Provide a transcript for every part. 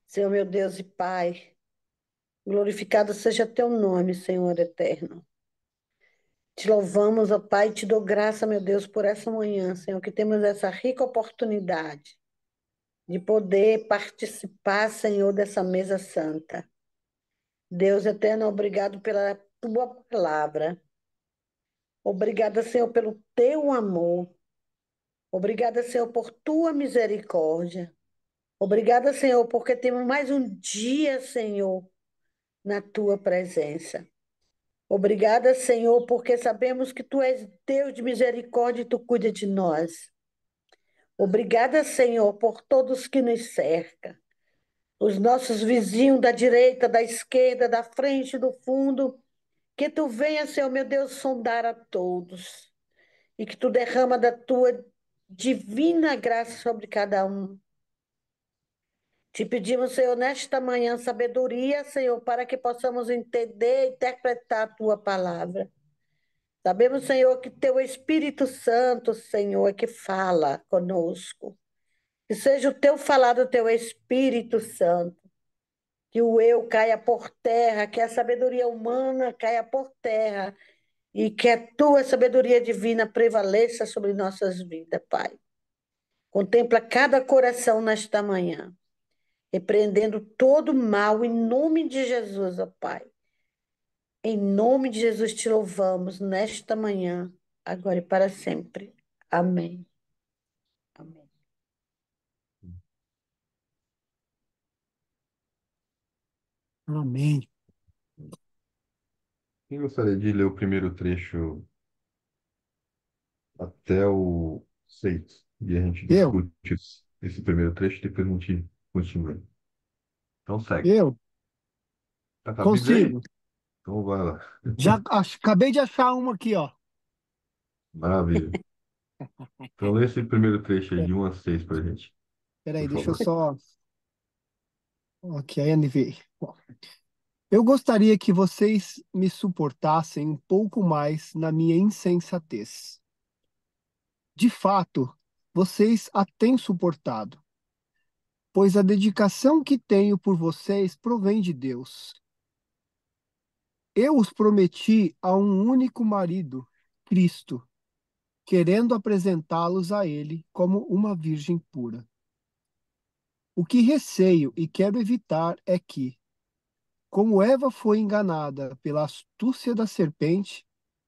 Senhor meu Deus e Pai, glorificado seja teu nome, Senhor eterno. Te louvamos, ó Pai, e te dou graça, meu Deus, por essa manhã, Senhor, que temos essa rica oportunidade de poder participar, Senhor, dessa mesa santa. Deus eterno, obrigado pela tua palavra. Obrigada, Senhor, pelo teu amor. Obrigada, Senhor, por tua misericórdia. Obrigada, Senhor, porque temos mais um dia, Senhor, na tua presença. Obrigada, Senhor, porque sabemos que tu és Deus de misericórdia e tu cuida de nós. Obrigada, Senhor, por todos que nos cercam. Os nossos vizinhos da direita, da esquerda, da frente, do fundo. Que tu venha, Senhor, meu Deus, sondar a todos. E que tu derrama da tua divina graça sobre cada um. Te pedimos, Senhor, nesta manhã, sabedoria, Senhor, para que possamos entender e interpretar a tua palavra. Sabemos, Senhor, que teu Espírito Santo, Senhor, é que fala conosco. Que seja o teu falado, o teu Espírito Santo. Que o eu caia por terra, que a sabedoria humana caia por terra e que a tua sabedoria divina prevaleça sobre nossas vidas, Pai. Contempla cada coração nesta manhã, repreendendo todo mal em nome de Jesus, ó Pai. Em nome de Jesus te louvamos nesta manhã, agora e para sempre. Amém. Amém. Amém. Quem gostaria de ler o primeiro trecho até o 6? E a gente Eu, discute esse primeiro trecho e depois a gente continua. Então segue. eu Tá a Bíblia aí? consigo. Então vai lá. Acabei de achar uma aqui, ó. Maravilha. Então lê esse primeiro trecho aí de 1 a 6 pra gente, Peraí, por deixa eu favor. só. Ok, NV. Bom, eu gostaria que vocês me suportassem um pouco mais na minha insensatez. De fato, vocês a têm suportado, pois a dedicação que tenho por vocês provém de Deus. Eu os prometi a um único marido, Cristo, querendo apresentá-los a Ele como uma virgem pura. O que receio e quero evitar é que, como Eva foi enganada pela astúcia da serpente,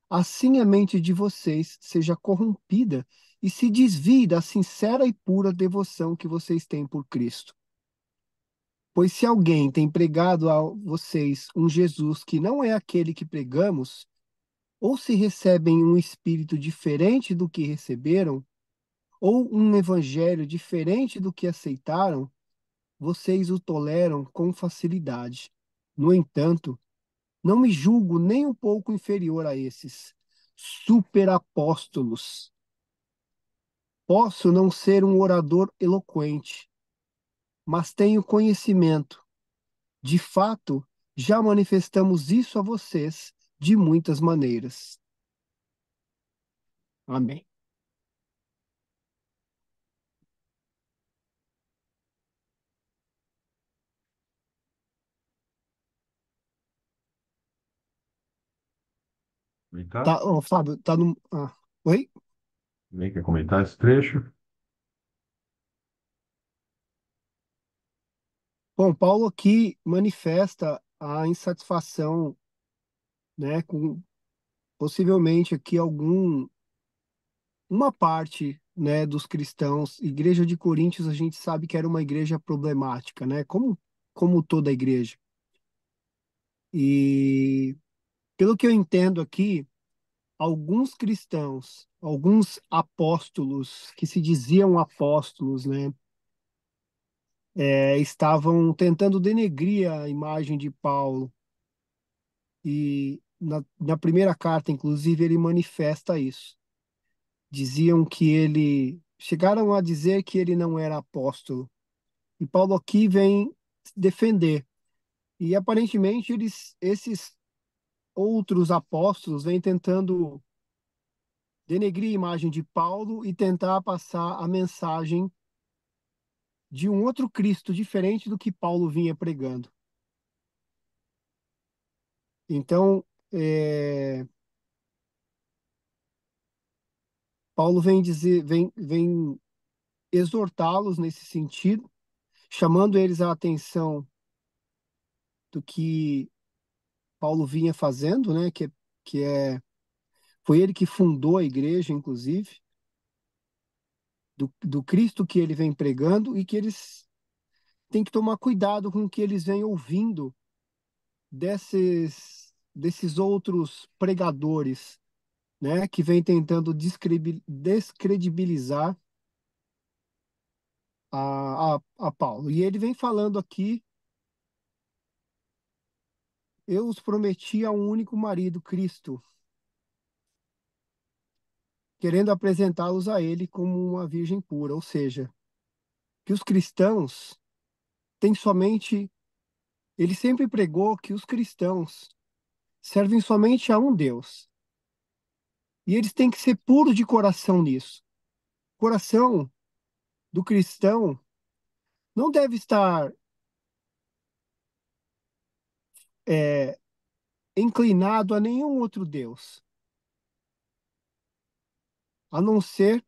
assim a mente de vocês seja corrompida e se desvie da sincera e pura devoção que vocês têm por Cristo. Pois se alguém tem pregado a vocês um Jesus que não é aquele que pregamos, ou se recebem um espírito diferente do que receberam, ou um evangelho diferente do que aceitaram, vocês o toleram com facilidade. No entanto, não me julgo nem um pouco inferior a esses superapóstolos. Posso não ser um orador eloquente, mas tenho conhecimento. De fato, já manifestamos isso a vocês de muitas maneiras. Amém. Comentar? Tá, ó, Fábio, tá no. Oi? Alguém quer comentar esse trecho? Bom, Paulo aqui manifesta a insatisfação, né, com possivelmente aqui uma parte, né, dos cristãos. Igreja de Coríntios, a gente sabe que era uma igreja problemática, né, como toda igreja. E pelo que eu entendo aqui, alguns cristãos, alguns apóstolos que se diziam apóstolos, né, estavam tentando denegrir a imagem de Paulo. E na primeira carta, inclusive, ele manifesta isso. Diziam que ele. Chegaram a dizer que ele não era apóstolo. E Paulo aqui vem defender. E aparentemente esses outros apóstolos vêm tentando denegrir a imagem de Paulo e tentar passar a mensagem de um outro Cristo diferente do que Paulo vinha pregando. Então, Paulo vem exortá-los nesse sentido, chamando eles a atenção do que Paulo vinha fazendo, né? Que é, foi ele que fundou a igreja, inclusive, do Cristo que ele vem pregando e que eles têm que tomar cuidado com o que eles vêm ouvindo desses outros pregadores, né? Que vem tentando descredibilizar a Paulo. E ele vem falando aqui: eu os prometi a um único marido, Cristo, querendo apresentá-los a ele como uma virgem pura. Ou seja, que os cristãos têm somente. Ele sempre pregou que os cristãos servem somente a um Deus. E eles têm que ser puros de coração nisso. O coração do cristão não deve estar é, inclinado a nenhum outro Deus, a não ser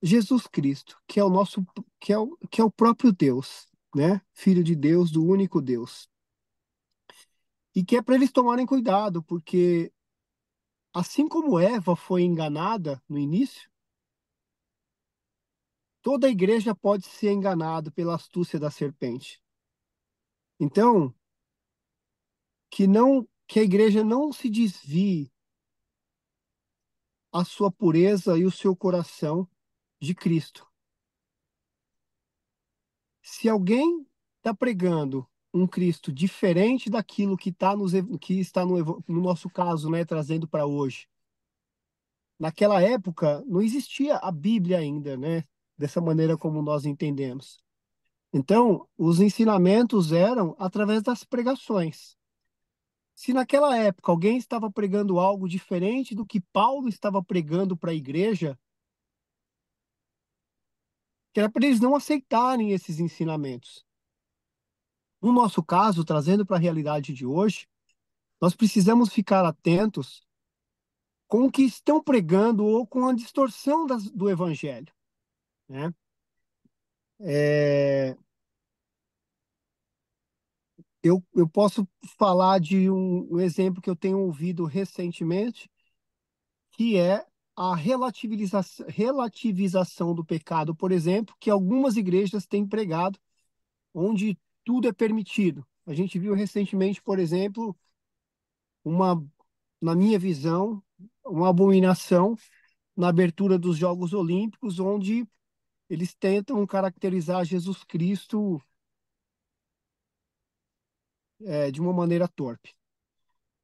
Jesus Cristo, que é o próprio Deus, né? Filho de Deus, do único Deus. E que é para eles tomarem cuidado, porque assim como Eva foi enganada no início, toda a igreja pode ser enganada pela astúcia da serpente. Então, que a igreja não se desvie a sua pureza e o seu coração de Cristo. Se alguém está pregando um Cristo diferente daquilo que está no nosso caso, né, trazendo para hoje. Naquela época não existia a Bíblia ainda, né, dessa maneira como nós entendemos. Então, os ensinamentos eram através das pregações. Se naquela época alguém estava pregando algo diferente do que Paulo estava pregando para a igreja, que era para eles não aceitarem esses ensinamentos. No nosso caso, trazendo para a realidade de hoje, nós precisamos ficar atentos com o que estão pregando ou com a distorção do evangelho, né? É, eu posso falar de um exemplo que eu tenho ouvido recentemente, que é a relativização do pecado, por exemplo, que algumas igrejas têm pregado, onde tudo é permitido. A gente viu recentemente, por exemplo, uma, na minha visão, uma abominação na abertura dos Jogos Olímpicos, onde eles tentam caracterizar Jesus Cristo de uma maneira torpe.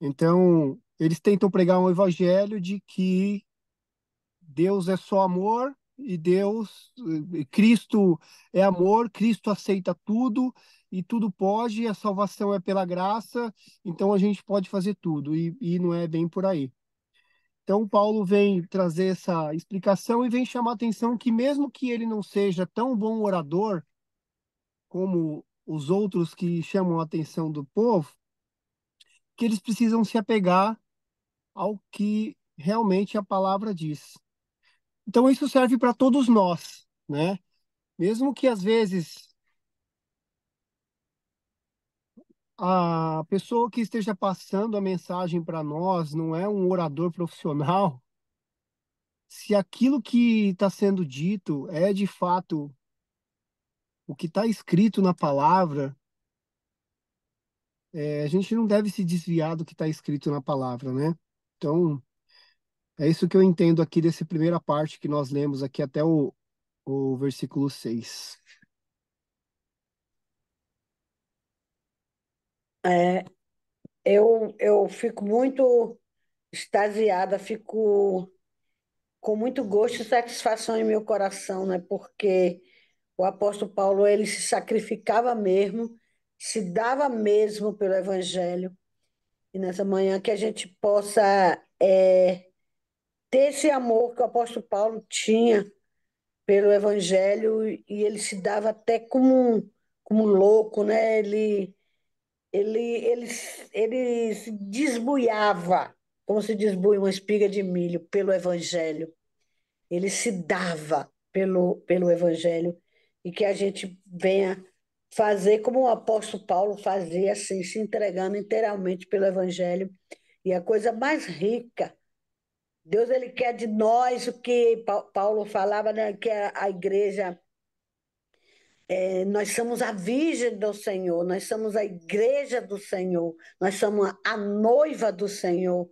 Então, eles tentam pregar um evangelho de que Deus é só amor e Cristo é amor, Cristo aceita tudo e tudo pode, a salvação é pela graça, então a gente pode fazer tudo e não é bem por aí. Então, Paulo vem trazer essa explicação e vem chamar a atenção que, mesmo que ele não seja tão bom orador como os outros que chamam a atenção do povo, que eles precisam se apegar ao que realmente a palavra diz. Então, isso serve para todos nós, né? Mesmo que às vezes a pessoa que esteja passando a mensagem para nós não é um orador profissional, se aquilo que está sendo dito é de fato o que está escrito na palavra, a gente não deve se desviar do que está escrito na palavra, né? Então, é isso que eu entendo aqui dessa primeira parte que nós lemos aqui até o versículo 6. É, eu fico muito extasiada, fico com muito gosto e satisfação em meu coração, né? Porque o apóstolo Paulo, ele se sacrificava mesmo, se dava mesmo pelo evangelho. E nessa manhã que a gente possa ter esse amor que o apóstolo Paulo tinha pelo Evangelho e ele se dava até como louco, né? Ele, ele, ele se desbuiava, como se desbuia uma espiga de milho, pelo Evangelho. Ele se dava pelo Evangelho e que a gente venha fazer como o apóstolo Paulo fazia, assim, se entregando inteiramente pelo Evangelho. E a coisa mais rica, Deus ele quer de nós o que Paulo falava, né, que a igreja, nós somos a virgem do Senhor, nós somos a igreja do Senhor, nós somos a noiva do Senhor.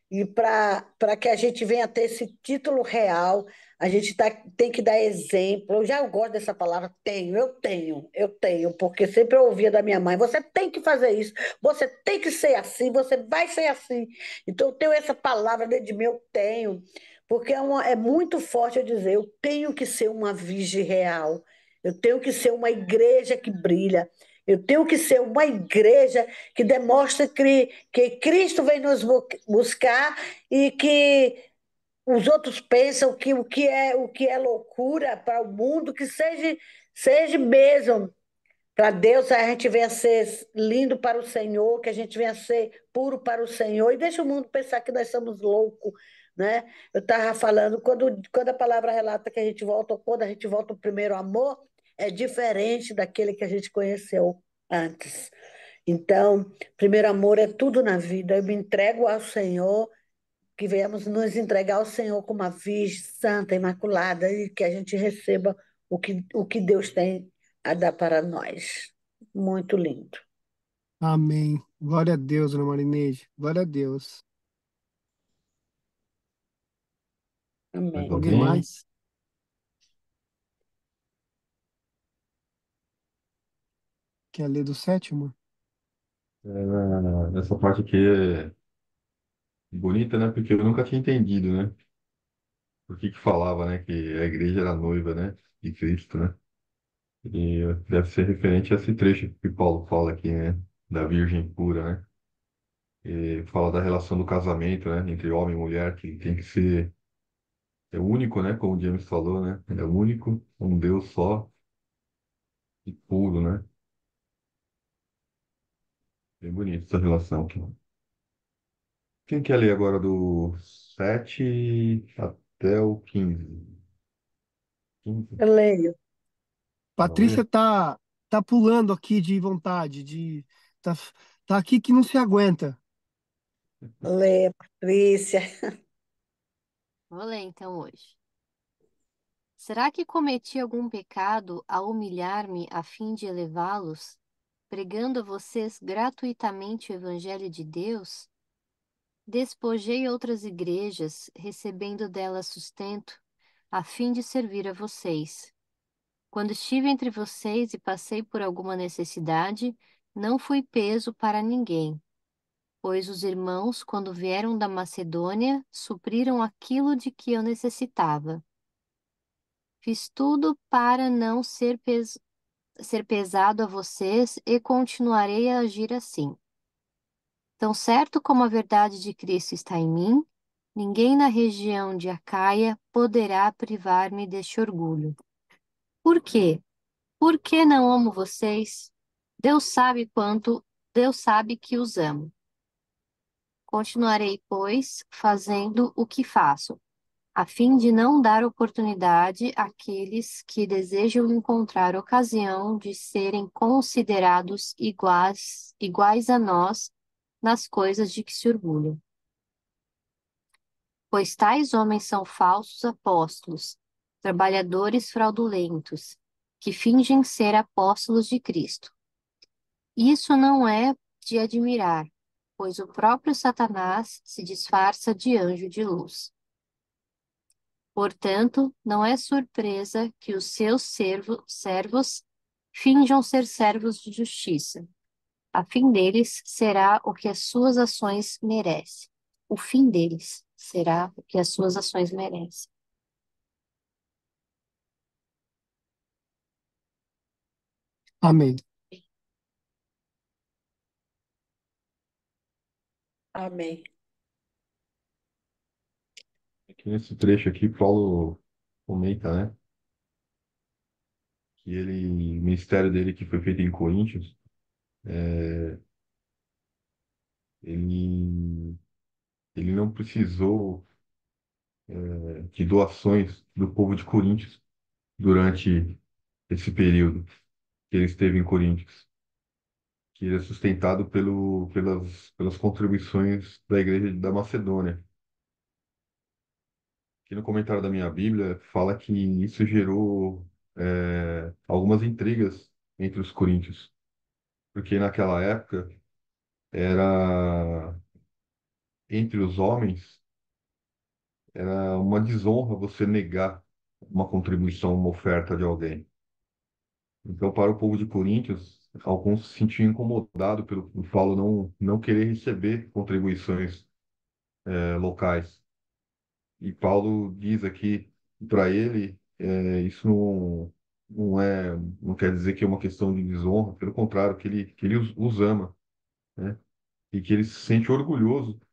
E para que a gente venha ter esse título real, a gente tem que dar exemplo. Eu já gosto dessa palavra, eu tenho, porque sempre eu ouvia da minha mãe: você tem que fazer isso, você tem que ser assim, você vai ser assim. Então eu tenho essa palavra dentro de mim, eu tenho, porque é muito forte eu dizer: eu tenho que ser uma virgem real, eu tenho que ser uma igreja que brilha. Eu tenho que ser uma igreja que demonstra que Cristo vem nos buscar e que os outros pensam que o que é loucura para o mundo, que seja mesmo para Deus, a gente venha ser lindo para o Senhor, que a gente venha ser puro para o Senhor e deixa o mundo pensar que nós somos loucos, né? Eu estava falando, quando a palavra relata que a gente volta, quando a gente volta ao primeiro amor, é diferente daquele que a gente conheceu antes. Então, primeiro amor é tudo na vida. Eu me entrego ao Senhor, que venhamos nos entregar ao Senhor como uma Virgem Santa, Imaculada, e que a gente receba o que Deus tem a dar para nós. Muito lindo. Amém. Glória a Deus, Ana Marineide. Glória a Deus. Mais Amém. Alguém alguém? mais? Quer ler do sétimo? Essa parte aqui é bonita, né? Porque eu nunca tinha entendido, né? Por que que falava, né? Que a igreja era noiva, né? De Cristo, né? E deve ser referente a esse trecho que Paulo fala aqui, né? Da Virgem pura, né? E fala da relação do casamento, né? Entre homem e mulher, que tem que ser é único, né? Como o James falou, né? É único, um Deus só e puro, né? Bem bonita essa relação aqui. Quem quer ler agora do 7 até o 15? 15? Eu leio. Não Patrícia lê? tá pulando aqui de vontade, tá, tá aqui que não se aguenta. Leia, Patrícia. Vou ler então hoje. Será que cometi algum pecado ao humilhar-me a fim de elevá-los, pregando a vocês gratuitamente o Evangelho de Deus? Despojei outras igrejas, recebendo delas sustento, a fim de servir a vocês. Quando estive entre vocês e passei por alguma necessidade, não fui peso para ninguém, pois os irmãos, quando vieram da Macedônia, supriram aquilo de que eu necessitava. Fiz tudo para não ser pesado a vocês e continuarei a agir assim. Tão certo como a verdade de Cristo está em mim, ninguém na região de Acaia poderá privar-me deste orgulho. Por quê? Porque não amo vocês? Deus sabe quanto, Deus sabe que os amo. Continuarei, pois, fazendo o que faço, a fim de não dar oportunidade àqueles que desejam encontrar ocasião de serem considerados iguais a nós nas coisas de que se orgulham. Pois tais homens são falsos apóstolos, trabalhadores fraudulentos, que fingem ser apóstolos de Cristo. Isso não é de admirar, pois o próprio Satanás se disfarça de anjo de luz. Portanto, não é surpresa que os seus servos finjam ser servos de justiça. A fim deles será o que as suas ações merecem. O fim deles será o que as suas ações merecem. Amém. Amém. Aqui nesse trecho aqui, Paulo comenta, né? que ele, o ministério dele que foi feito em Coríntios, ele, ele não precisou de doações do povo de Coríntios durante esse período que ele esteve em Coríntios, que ele é sustentado pelas contribuições da igreja da Macedônia. Aqui no comentário da minha Bíblia fala que isso gerou algumas intrigas entre os coríntios, porque naquela época era entre os homens era uma desonra você negar uma contribuição, uma oferta de alguém. Então, para o povo de Coríntios, alguns se sentiam incomodados pelo Paulo não querer receber contribuições locais. E Paulo diz aqui para ele, isso não quer dizer que é uma questão de desonra, pelo contrário, que ele os ama, né? E que ele se sente orgulhoso de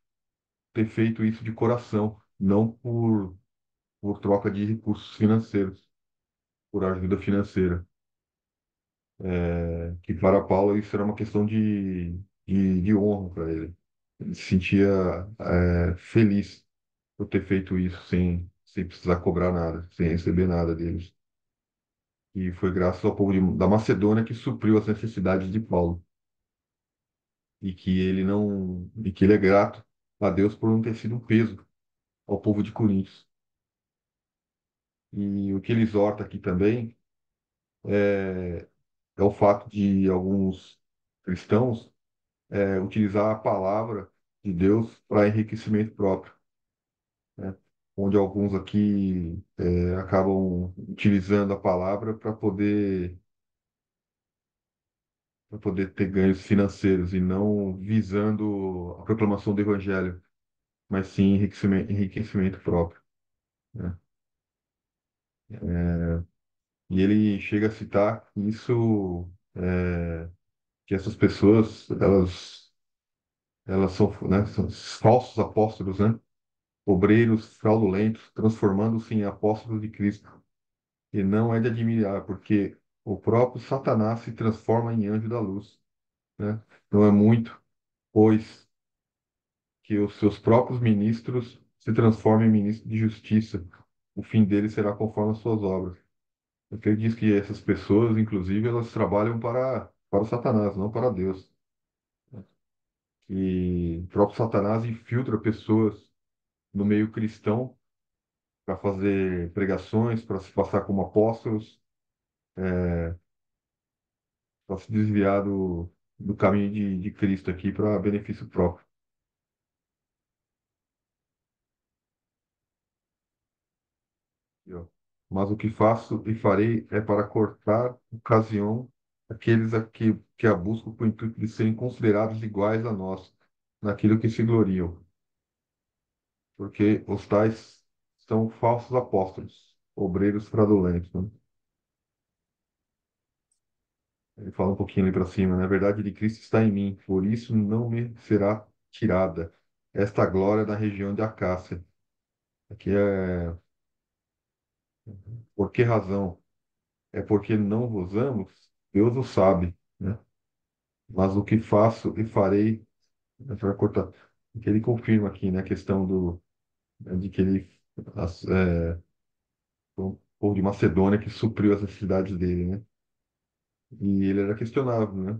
ter feito isso de coração, não por troca de recursos financeiros, por ajuda financeira. Que para Paulo isso era uma questão de honra para ele. Ele se sentia feliz por ter feito isso sem precisar cobrar nada, sem receber nada deles. E foi graças ao povo da Macedônia que supriu as necessidades de Paulo. E que ele é grato a Deus por não ter sido um peso ao povo de Coríntios. E o que ele exorta aqui também é o fato de alguns cristãos utilizar a palavra de Deus para enriquecimento próprio, né? Onde alguns aqui acabam utilizando a palavra para poder ter ganhos financeiros e não visando a proclamação do evangelho, mas sim enriquecimento próprio, né? E ele chega a citar isso, que essas pessoas, elas são, né, são falsos apóstolos, né? Obreiros fraudulentos, transformando-se em apóstolos de Cristo. E não é de admirar, porque o próprio Satanás se transforma em anjo da luz, né? Não é muito, pois que os seus próprios ministros se transformem em ministros de justiça. O fim deles será conforme as suas obras. Porque ele diz que essas pessoas, inclusive, elas trabalham para o Satanás, não para Deus. E o próprio Satanás infiltra pessoas no meio cristão para fazer pregações, para se passar como apóstolos, para se desviar do caminho de Cristo aqui para benefício próprio. Aqui, ó. Mas o que faço e farei é para cortar ocasião àqueles que a buscam com o intuito de serem considerados iguais a nós, naquilo que se gloriam, porque os tais são falsos apóstolos, obreiros fraudulentos, né? Ele fala um pouquinho ali para cima, né? A verdade de Cristo está em mim, por isso não me será tirada esta glória da região de Acácia. Aqui é por que razão? É porque não vos amo? Deus o sabe, né? Mas o que faço e farei, né, para cortar, que ele confirma aqui, né, a questão de que ele foi um povo de Macedônia que supriu as necessidades dele, né? E ele era questionável, né?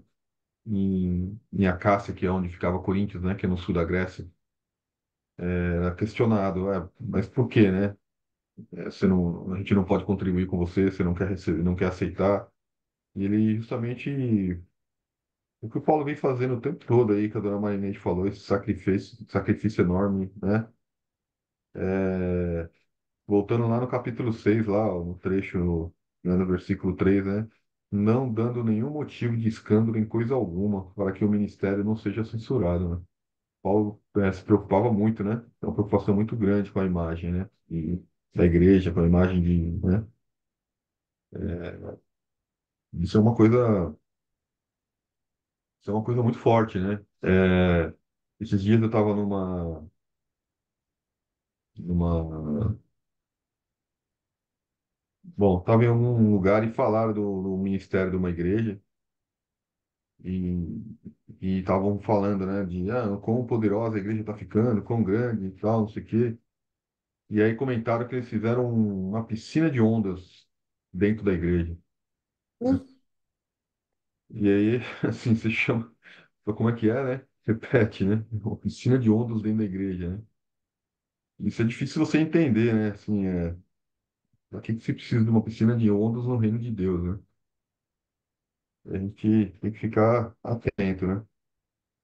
Em Acácia, que é onde ficava Coríntios, né, que é no sul da Grécia, era questionado, mas por quê, né? Você não, a gente não pode contribuir com você, você não quer receber, não quer aceitar. E ele justamente o que o Paulo vem fazendo o tempo todo aí, que a dona Marinete falou, esse sacrifício enorme, né? Voltando lá no capítulo 6 lá, ó, no trecho, né, no versículo 3, né? Não dando nenhum motivo de escândalo em coisa alguma, para que o ministério não seja censurado, né? Paulo se preocupava muito, né? É uma preocupação muito grande com a imagem, né? Da igreja, com a imagem né? Isso é uma coisa, isso é uma coisa muito forte, né? Esses dias eu estava numa Bom, estava em algum lugar e falaram do ministério de uma igreja e e estavam falando, né, de quão poderosa a igreja está ficando, quão grande e tal, não sei o quê. E aí comentaram que eles fizeram uma piscina de ondas dentro da igreja, né? Hum, E aí, assim, você chama. Como é que é, né? Repete, né? Uma piscina de ondas dentro da igreja, né? Isso é difícil você entender, né? Assim, para que que você precisa de uma piscina de ondas no reino de Deus, né? A gente tem que ficar atento, né?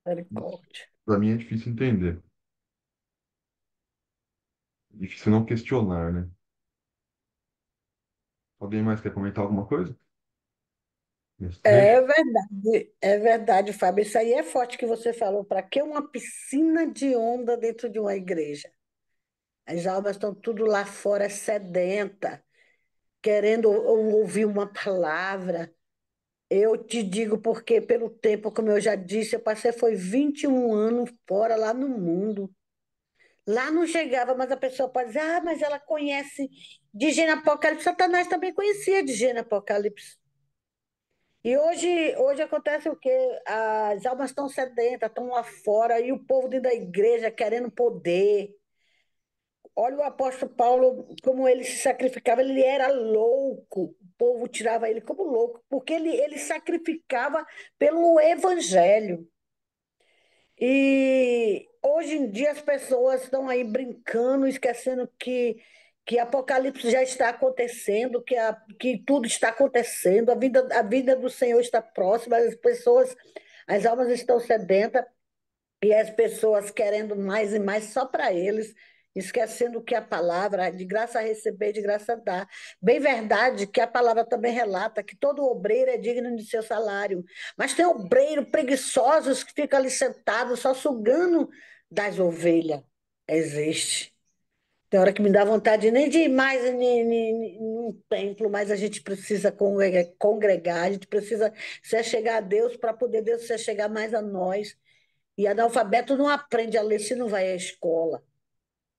misericórdia. Para mim é difícil entender. Difícil não questionar, né? Alguém mais quer comentar alguma coisa nesse trecho? É verdade, Fábio. Isso aí é forte que você falou. Para que uma piscina de onda dentro de uma igreja? As almas estão tudo lá fora sedenta, querendo ouvir uma palavra. Eu te digo porque, pelo tempo, como eu já disse, eu passei foi 21 anos fora lá no mundo. Lá não chegava, mas a pessoa pode dizer, mas ela conhece de Gênesis Apocalipse. Satanás também conhecia de Gênesis Apocalipse. E hoje acontece o quê? As almas estão sedentas, estão lá fora, e o povo dentro da igreja querendo poder. Olha o apóstolo Paulo, como ele se sacrificava, ele era louco. O povo tirava ele como louco, porque ele sacrificava pelo evangelho. E hoje em dia as pessoas estão aí brincando, esquecendo que Apocalipse já está acontecendo, que tudo está acontecendo, a vida do Senhor está próxima, as pessoas, as almas estão sedentas e as pessoas querendo mais e mais só para eles, esquecendo que a palavra de graça a receber, de graça a dar. Bem verdade que a palavra também relata que todo obreiro é digno de seu salário, mas tem obreiro preguiçosos que ficam ali sentados só sugando das ovelhas. Existe. Tem hora que me dá vontade nem de ir mais num templo, mas a gente precisa congregar, a gente precisa se chegar a Deus para poder Deus se chegar mais a nós. E analfabeto não aprende a ler se não vai à escola.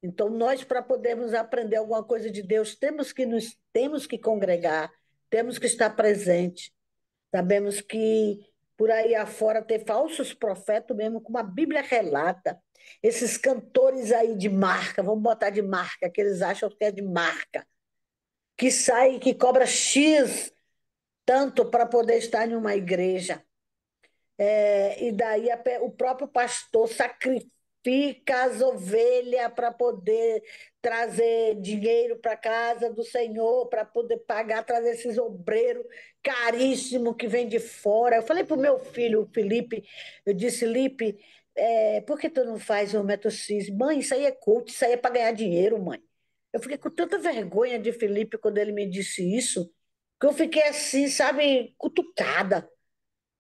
Então, nós, para podermos aprender alguma coisa de Deus, temos que congregar, temos que estar presente. Sabemos que por aí afora tem falsos profetas mesmo, como a Bíblia relata. Esses cantores aí de marca, vamos botar de marca, que eles acham que é de marca, que sai, que cobra X tanto para poder estar em uma igreja. E daí o próprio pastor sacrifica as ovelhas para poder trazer dinheiro para a casa do Senhor, para poder pagar, trazer esses obreiros caríssimos que vêm de fora. Eu falei para o meu filho, o Felipe, eu disse, Felipe, por que tu não faz o método X? Mãe, isso aí é culto, isso aí é para ganhar dinheiro, mãe. Eu fiquei com tanta vergonha de Felipe quando ele me disse isso, que eu fiquei assim, sabe, cutucada.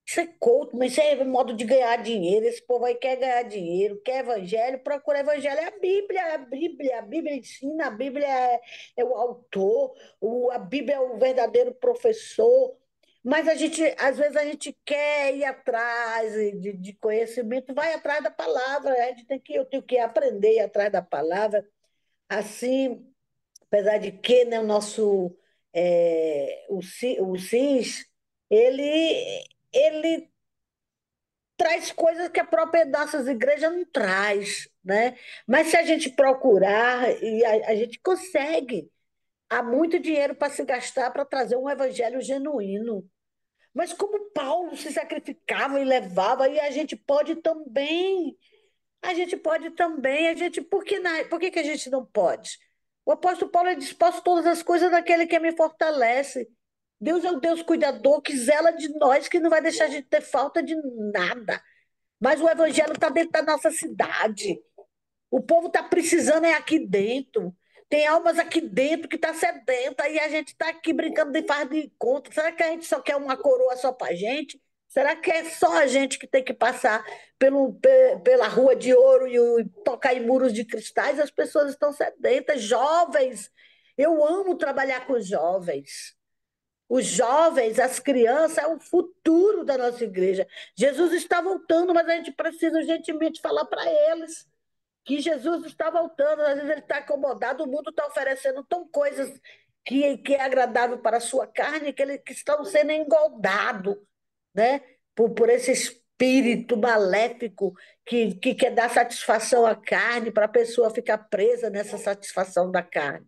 Isso é coach, mas isso é modo de ganhar dinheiro. Esse povo aí quer ganhar dinheiro, quer evangelho, procura evangelho. É a Bíblia ensina, a Bíblia é o autor, a Bíblia é o verdadeiro professor. Mas às vezes, a gente quer ir atrás de conhecimento, vai atrás da palavra. Eu tenho que aprender a ir atrás da palavra. Assim, apesar de que, né, o CIS, ele traz coisas que a própria nossas igrejas não traz, né? Mas se a gente procurar, a gente consegue. Há muito dinheiro para se gastar para trazer um evangelho genuíno. Mas como Paulo se sacrificava e levava, e a gente pode também. A gente pode também. Por que a gente não pode? O apóstolo Paulo ele diz: posso todas as coisas naquele que me fortalece. Deus é o Deus cuidador que zela de nós, que não vai deixar a gente ter falta de nada. Mas o evangelho está dentro da nossa cidade. O povo está precisando é aqui dentro. Tem almas aqui dentro que está sedenta e a gente está aqui brincando de faz de conta. Será que a gente só quer uma coroa só para a gente? Será que é só a gente que tem que passar pela rua de ouro e tocar em muros de cristais? As pessoas estão sedentas, jovens. Eu amo trabalhar com jovens. Os jovens, as crianças, é o futuro da nossa igreja. Jesus está voltando, mas a gente precisa urgentemente falar para eles que Jesus está voltando. Às vezes ele está acomodado, o mundo está oferecendo tão coisas que é agradável para a sua carne, que estão sendo engordados, né? Por esse espírito maléfico que quer dar satisfação à carne, para a pessoa ficar presa nessa satisfação da carne.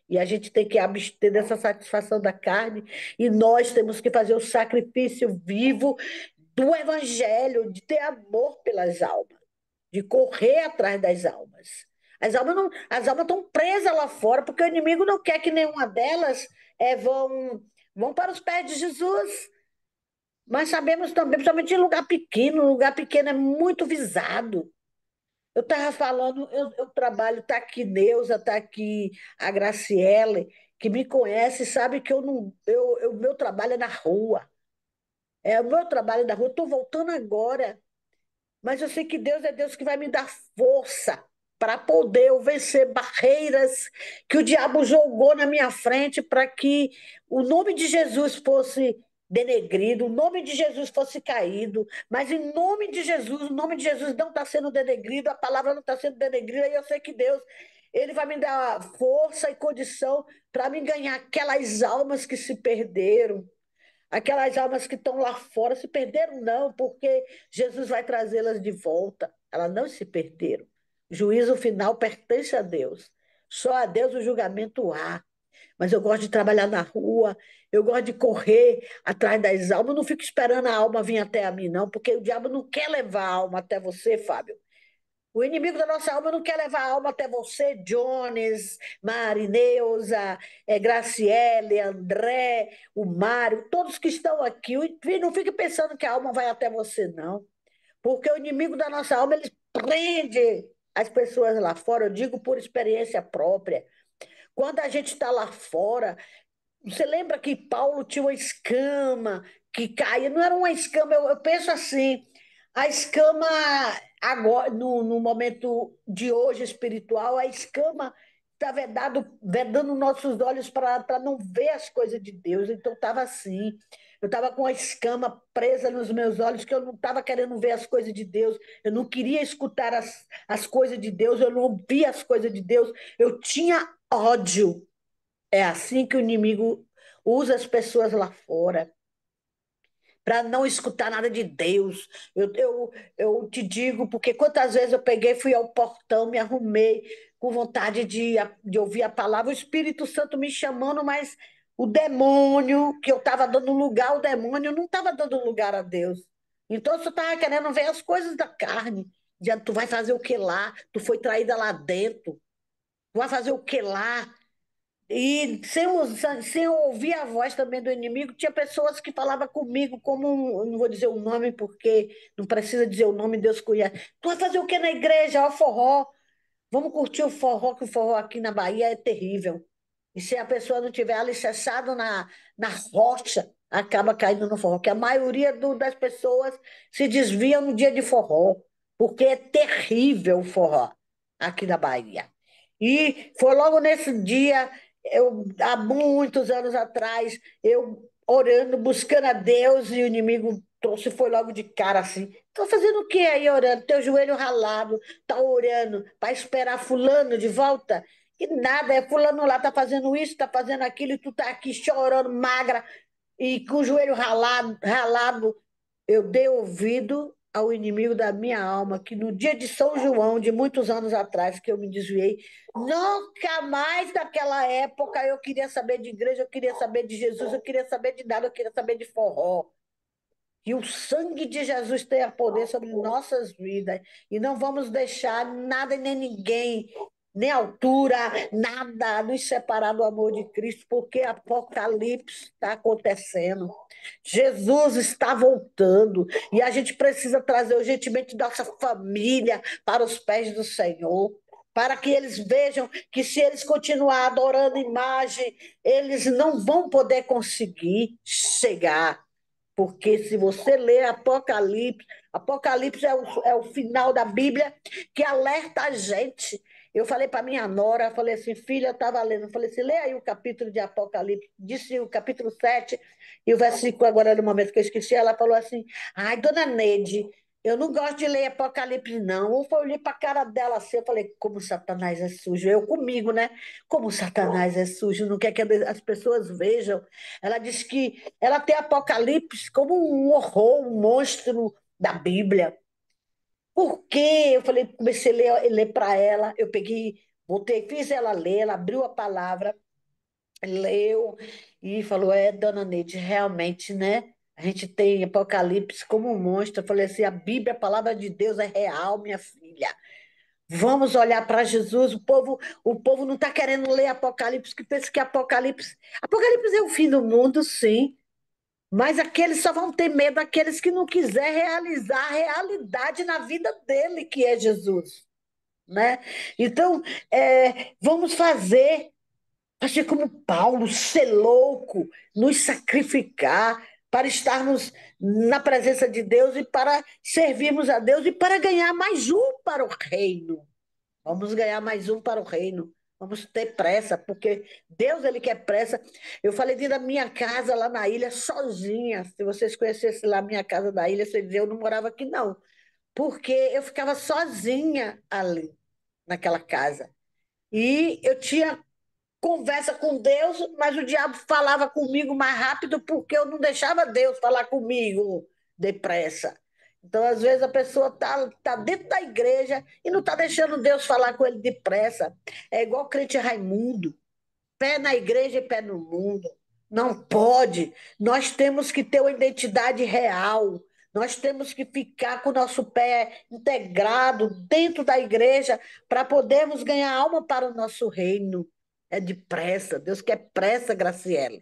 E a gente tem que abster dessa satisfação da carne, e nós temos que fazer o sacrifício vivo do evangelho, de ter amor pelas almas, de correr atrás das almas. As almas estão presas lá fora, porque o inimigo não quer que nenhuma delas vão para os pés de Jesus. Mas sabemos também, principalmente em lugar pequeno é muito visado. Eu estava falando, eu trabalho, está aqui Neuza, está aqui a Graciele, que me conhece, sabe que eu não, o meu trabalho é na rua. O meu trabalho é na rua. Estou voltando agora, mas eu sei que Deus é Deus que vai me dar força para poder eu vencer barreiras que o diabo jogou na minha frente para que o nome de Jesus fosse denegrido, o nome de Jesus fosse caído, mas em nome de Jesus, o nome de Jesus não está sendo denegrido, a palavra não está sendo denegrida, e eu sei que Deus, ele vai me dar força e condição para me ganhar aquelas almas que se perderam, aquelas almas que estão lá fora. Se perderam, não, porque Jesus vai trazê-las de volta. Elas não se perderam. O juízo final pertence a Deus. Só a Deus o julgamento há. Mas eu gosto de trabalhar na rua, eu gosto de correr atrás das almas. Eu não fico esperando a alma vir até a mim, não, porque o diabo não quer levar a alma até você, Fábio. O inimigo da nossa alma não quer levar a alma até você, Jones, Marineuza, Graciele, André, o Mário, todos que estão aqui. Não fique pensando que a alma vai até você, não. Porque o inimigo da nossa alma, ele prende as pessoas lá fora, eu digo por experiência própria. Quando a gente está lá fora, você lembra que Paulo tinha uma escama que caía? Não era uma escama, eu penso assim, a escama agora, no momento de hoje espiritual, a escama está vedando nossos olhos para não ver as coisas de Deus. Então estava assim. Eu estava com a escama presa nos meus olhos, que eu não estava querendo ver as coisas de Deus, eu não queria escutar as coisas de Deus, eu não ouvia as coisas de Deus, eu tinha ódio. É assim que o inimigo usa as pessoas lá fora, para não escutar nada de Deus. Eu te digo, porque quantas vezes eu peguei, fui ao portão, me arrumei com vontade de ouvir a palavra, o Espírito Santo me chamando, mas o demônio, que eu estava dando lugar ao demônio, não estava dando lugar a Deus. Então, eu estava querendo ver as coisas da carne. Dizendo, tu vai fazer o que lá? Tu foi traída lá dentro. Tu vai fazer o que lá? E sem eu ouvir a voz também do inimigo, tinha pessoas que falavam comigo, eu não vou dizer o nome, porque não precisa dizer o nome, Deus conhece. Tu vai fazer o que na igreja? Ó, forró. Vamos curtir o forró, que o forró aqui na Bahia é terrível. E se a pessoa não tiver alicerçado na rocha, acaba caindo no forró. Que a maioria das pessoas se desvia no dia de forró, porque é terrível o forró aqui na Bahia. E foi logo nesse dia, há muitos anos atrás, eu orando, buscando a Deus, e o inimigo trouxe, foi logo de cara assim. Estou fazendo o que aí orando? Teu joelho ralado, tá orando para esperar fulano de volta? Que nada, é fulano lá, tá fazendo isso, tá fazendo aquilo, e tu tá aqui chorando, magra, e com o joelho ralado. Eu dei ouvido ao inimigo da minha alma, que no dia de São João, de muitos anos atrás, que eu me desviei, nunca mais naquela época eu queria saber de igreja, eu queria saber de Jesus, eu queria saber de nada, eu queria saber de forró. Que o sangue de Jesus tenha poder sobre nossas vidas. E não vamos deixar nada e nem ninguém, nem altura, nada, nos separar do amor de Cristo, porque Apocalipse está acontecendo. Jesus está voltando. E a gente precisa trazer urgentemente nossa família para os pés do Senhor. Para que eles vejam que, se eles continuar adorando imagem, eles não vão poder conseguir chegar. Porque se você ler Apocalipse, Apocalipse é o final da Bíblia que alerta a gente. Eu falei para minha nora, falei assim, filha, eu estava lendo, eu falei assim, lê aí o capítulo de Apocalipse, disse o capítulo 7 e o versículo agora no momento que eu esqueci, ela falou assim, ai, dona Neide, Eu não gosto de ler Apocalipse, não. Eu olhei para a cara dela assim, eu falei, como Satanás é sujo. Eu comigo, né? Como Satanás é sujo, não quer que as pessoas vejam. Ela disse que ela tem Apocalipse como um horror, um monstro da Bíblia. Por quê? Eu falei, comecei a ler para ela, eu peguei, botei, fiz ela ler, ela abriu a palavra, leu e falou: É, dona Neide, realmente, né? A gente tem Apocalipse como um monstro. Eu falei assim: a Bíblia, a palavra de Deus é real, minha filha. Vamos olhar para Jesus. O povo não está querendo ler Apocalipse, que pensa que Apocalipse é o fim do mundo, sim. Mas aqueles só vão ter medo aqueles que não quiser realizar a realidade na vida dele, que é Jesus, né? Então, vamos fazer como Paulo, ser louco, nos sacrificar para estarmos na presença de Deus e para servirmos a Deus e para ganhar mais um para o reino. Vamos ganhar mais um para o reino. Vamos ter pressa, porque Deus, ele quer pressa. Eu falei dentro da minha casa lá na ilha, sozinha. Se vocês conhecessem lá a minha casa da ilha, vocês diziam, eu não morava aqui, não. Porque eu ficava sozinha ali, naquela casa. E eu tinha conversa com Deus, mas o diabo falava comigo mais rápido porque eu não deixava Deus falar comigo depressa. Então, às vezes, a pessoa tá dentro da igreja e não está deixando Deus falar com ele depressa. É igual crente Raimundo, pé na igreja e pé no mundo. Não pode. Nós temos que ter uma identidade real. Nós temos que ficar com o nosso pé integrado dentro da igreja para podermos ganhar alma para o nosso reino. É depressa. Deus quer pressa, Graciela.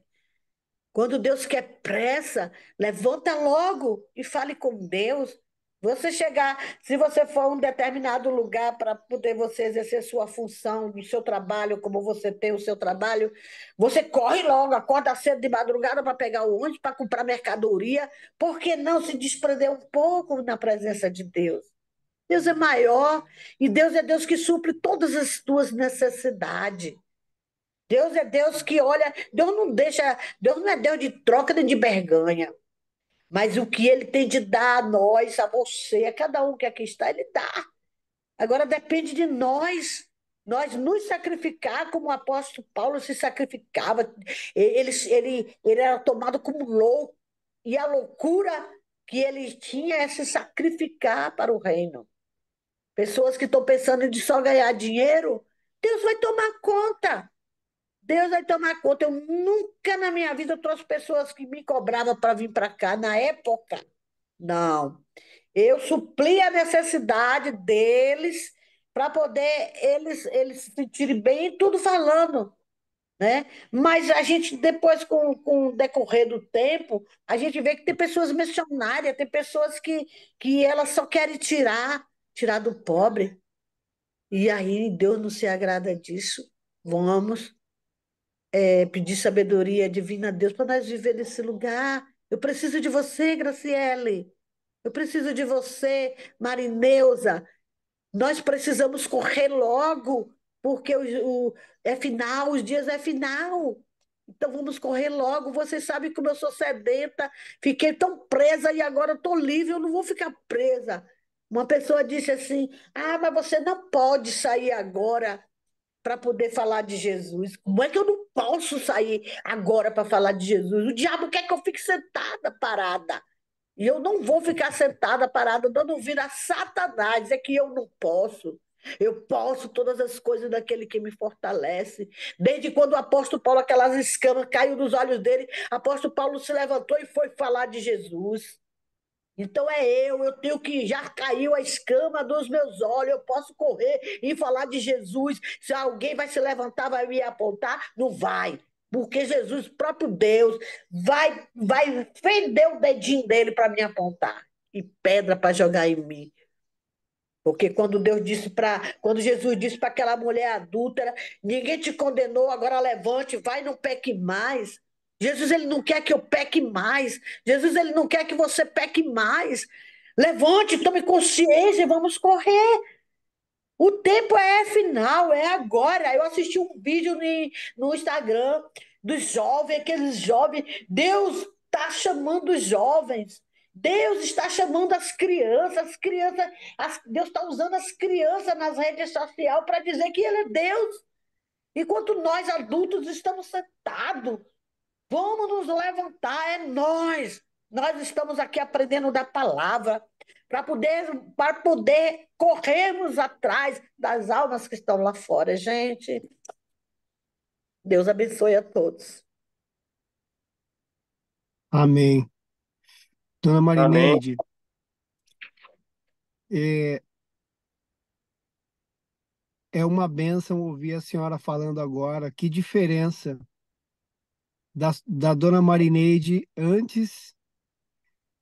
Quando Deus quer pressa, levanta logo e fale com Deus. Você chegar, se você for a um determinado lugar para poder você exercer sua função no seu trabalho, como você tem o seu trabalho, você corre logo, acorda cedo de madrugada para pegar o ônibus, para comprar mercadoria. Por que não se desprender um pouco na presença de Deus? Deus é maior e Deus é Deus que supre todas as tuas necessidades. Deus é Deus que olha, Deus não deixa, Deus não é Deus de troca nem de berganha, mas o que ele tem de dar a nós, a você, a cada um que aqui está, ele dá. Agora depende de nós nos sacrificar como o apóstolo Paulo se sacrificava. Ele era tomado como louco, e a loucura que ele tinha é se sacrificar para o reino. Pessoas que estão pensando em só ganhar dinheiro, Deus vai tomar conta. Deus vai tomar conta. Eu nunca na minha vida trouxe pessoas que me cobravam para vir para cá na época. Não. Eu supli a necessidade deles para poder eles se sentirem bem, tudo falando, né? Mas a gente, depois, com o decorrer do tempo, a gente vê que tem pessoas missionárias, tem pessoas que elas só querem tirar do pobre. E aí Deus não se agrada disso. Vamos pedir sabedoria divina a Deus para nós viver nesse lugar. Eu preciso de você, Graciele. Eu preciso de você, Marineusa. Nós precisamos correr logo, porque é final, os dias é final. Então vamos correr logo. Você sabe como eu sou sedenta, fiquei tão presa e agora estou livre, eu não vou ficar presa. Uma pessoa disse assim: Ah, mas você não pode sair agora para poder falar de Jesus. Como é que eu não posso sair agora para falar de Jesus? O diabo quer que eu fique sentada, parada. E eu não vou ficar sentada, parada, dando ouvido a Satanás. É que eu não posso. Eu posso todas as coisas daquele que me fortalece. Desde quando o apóstolo Paulo, aquelas escamas caiu dos olhos dele, o apóstolo Paulo se levantou e foi falar de Jesus. Então eu tenho que, já caiu a escama dos meus olhos, eu posso correr e falar de Jesus. Se alguém vai se levantar, vai me apontar, não vai. Porque Jesus, próprio Deus, vai fender o dedinho dele para me apontar e pedra para jogar em mim. Porque quando Jesus disse para aquela mulher adúltera, ninguém te condenou, agora levante, vai, não peque mais. Jesus, ele não quer que eu peque mais. Jesus, ele não quer que você peque mais. Levante, tome consciência e vamos correr. O tempo é final, é agora. Eu assisti um vídeo no Instagram dos jovens, aqueles jovens. Deus está chamando os jovens. Deus está chamando as crianças, Deus está usando as crianças nas redes sociais para dizer que Ele é Deus, enquanto nós adultos estamos sentados. Vamos nos levantar, é nós. Nós estamos aqui aprendendo da palavra para poder corrermos atrás das almas que estão lá fora, gente. Deus abençoe a todos. Amém. Dona Amém. Marineide, é, é uma bênção ouvir a senhora falando agora. Que diferença da Dona Marineide antes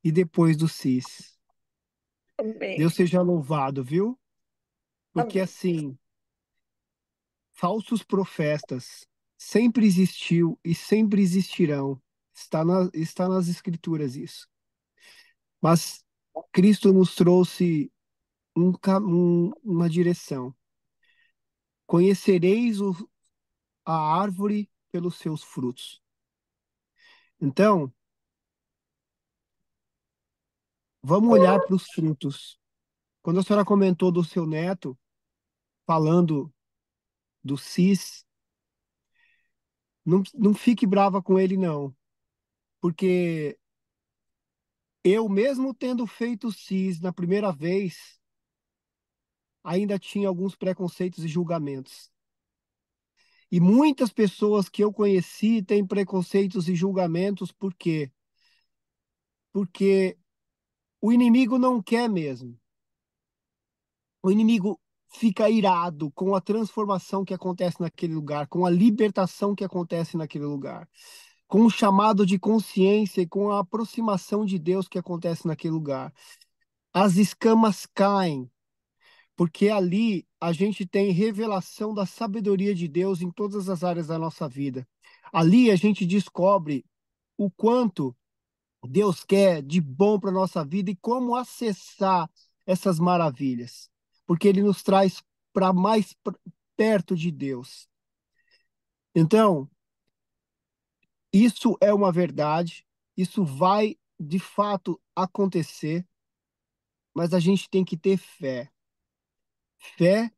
e depois do CIS. Amém. Deus seja louvado, viu? Porque Amém. assim, falsos profetas sempre existiu e sempre existirão. Está nas Escrituras isso. Mas Cristo nos trouxe uma direção. Conhecereis a árvore pelos seus frutos. Então, vamos olhar para os frutos. Quando a senhora comentou do seu neto, falando do CIS, não fique brava com ele, não. Porque eu, mesmo tendo feito o CIS na primeira vez, ainda tinha alguns preconceitos e julgamentos. E muitas pessoas que eu conheci têm preconceitos e julgamentos, por quê? Porque o inimigo não quer mesmo. O inimigo fica irado com a transformação que acontece naquele lugar, com a libertação que acontece naquele lugar, com o chamado de consciência e com a aproximação de Deus que acontece naquele lugar. As escamas caem, porque ali a gente tem revelação da sabedoria de Deus em todas as áreas da nossa vida. Ali a gente descobre o quanto Deus quer de bom para a nossa vida e como acessar essas maravilhas, porque Ele nos traz para mais perto de Deus. Então, isso é uma verdade, isso vai de fato acontecer, mas a gente tem que ter fé. Fé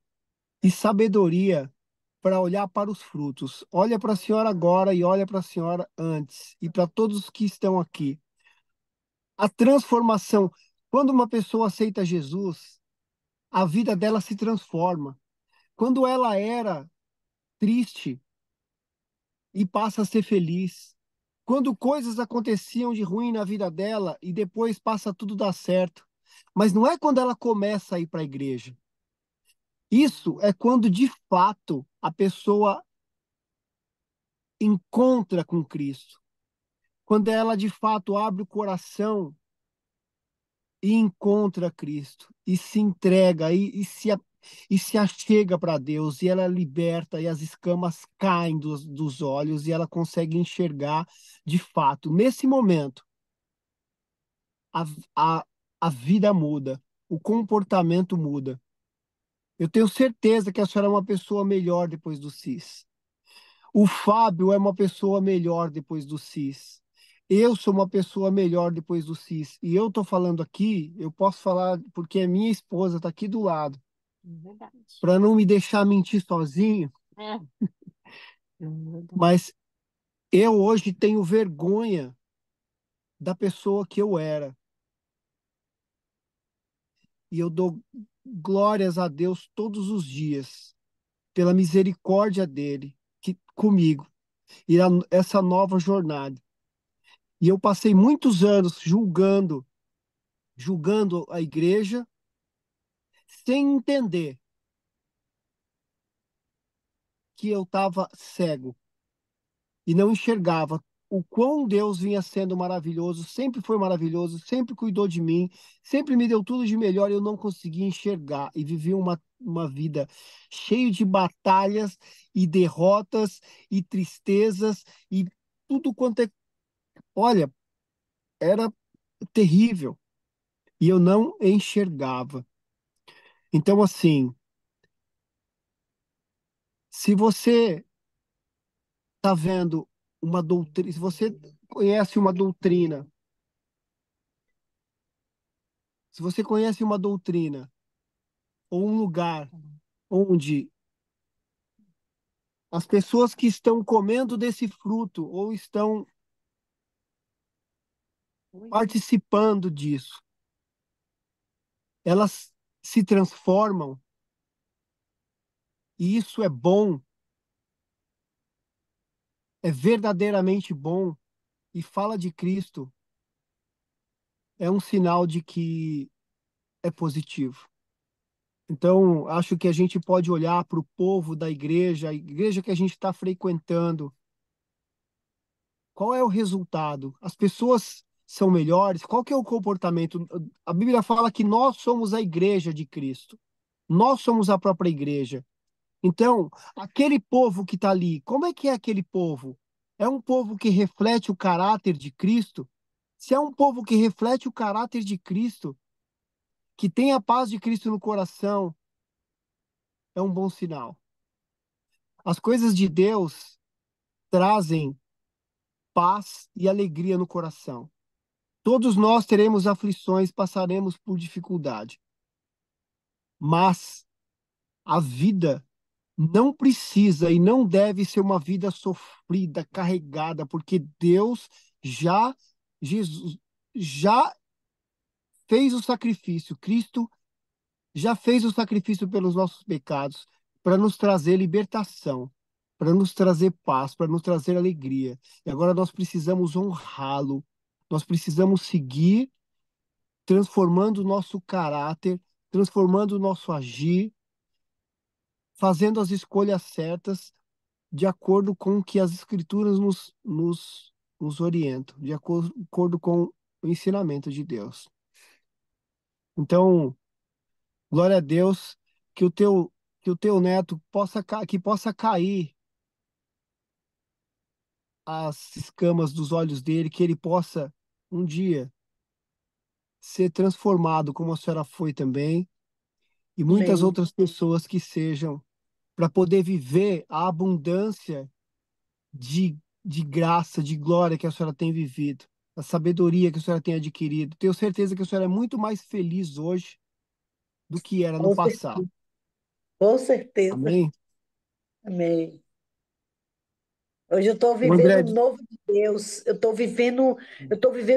e sabedoria para olhar para os frutos. Olha para a senhora agora e olha para a senhora antes, e para todos os que estão aqui. A transformação, quando uma pessoa aceita Jesus, a vida dela se transforma. Quando ela era triste e passa a ser feliz. Quando coisas aconteciam de ruim na vida dela e depois passa tudo dar certo. Mas não é quando ela começa a ir para a igreja. Isso é quando de fato a pessoa encontra com Cristo. Quando ela de fato abre o coração e encontra Cristo e se entrega e se achega para Deus e ela é liberta e as escamas caem dos olhos e ela consegue enxergar de fato. Nesse momento, a, a, a vida muda, o comportamento muda. Eu tenho certeza que a senhora é uma pessoa melhor depois do CIS. O Fábio é uma pessoa melhor depois do CIS. Eu sou uma pessoa melhor depois do CIS. E eu estou falando aqui, eu posso falar porque a minha esposa está aqui do lado. Verdade. Para não me deixar mentir sozinho, É. Verdade. mas eu hoje tenho vergonha da pessoa que eu era. E eu dou glórias a Deus todos os dias, pela misericórdia dele comigo, e essa nova jornada. E eu passei muitos anos julgando a igreja, sem entender que eu estava cego e não enxergava o quão Deus vinha sendo maravilhoso, sempre foi maravilhoso, sempre cuidou de mim, sempre me deu tudo de melhor e eu não conseguia enxergar e vivi uma vida cheia de batalhas e derrotas e tristezas e tudo quanto é. Olha, era terrível e eu não enxergava. Então, assim, se você está vendo uma doutrina, se você conhece uma doutrina se você conhece uma doutrina ou um lugar onde as pessoas que estão comendo desse fruto ou estão participando disso, elas se transformam e isso é bom, é verdadeiramente bom e fala de Cristo, é um sinal de que é positivo. Então, acho que a gente pode olhar para o povo da igreja, a igreja que a gente está frequentando. Qual é o resultado? As pessoas são melhores? Qual que é o comportamento? A Bíblia fala que nós somos a igreja de Cristo. Nós somos a própria igreja. Então, aquele povo que está ali, como é que é aquele povo? É um povo que reflete o caráter de Cristo? Se é um povo que reflete o caráter de Cristo, que tem a paz de Cristo no coração, é um bom sinal. As coisas de Deus trazem paz e alegria no coração. Todos nós teremos aflições, passaremos por dificuldade, mas a vida não precisa e não deve ser uma vida sofrida, carregada, porque Deus já, Jesus, já fez o sacrifício, Cristo já fez o sacrifício pelos nossos pecados, para nos trazer libertação, para nos trazer paz, para nos trazer alegria. E agora nós precisamos honrá-lo, nós precisamos seguir transformando o nosso caráter, transformando o nosso agir, fazendo as escolhas certas de acordo com o que as Escrituras nos orientam, de acordo com o ensinamento de Deus. Então, glória a Deus, que o teu neto que possa cair as escamas dos olhos dele, que ele possa um dia ser transformado como a senhora foi também, e muitas Amém. outras pessoas que sejam, para poder viver a abundância de graça, de glória que a senhora tem vivido, a sabedoria que a senhora tem adquirido. Tenho certeza que a senhora é muito mais feliz hoje do que era no Com passado. certeza. Com certeza. Amém? Amém. Hoje eu estou O vivendo André, um novo de Deus. Eu estou vivendo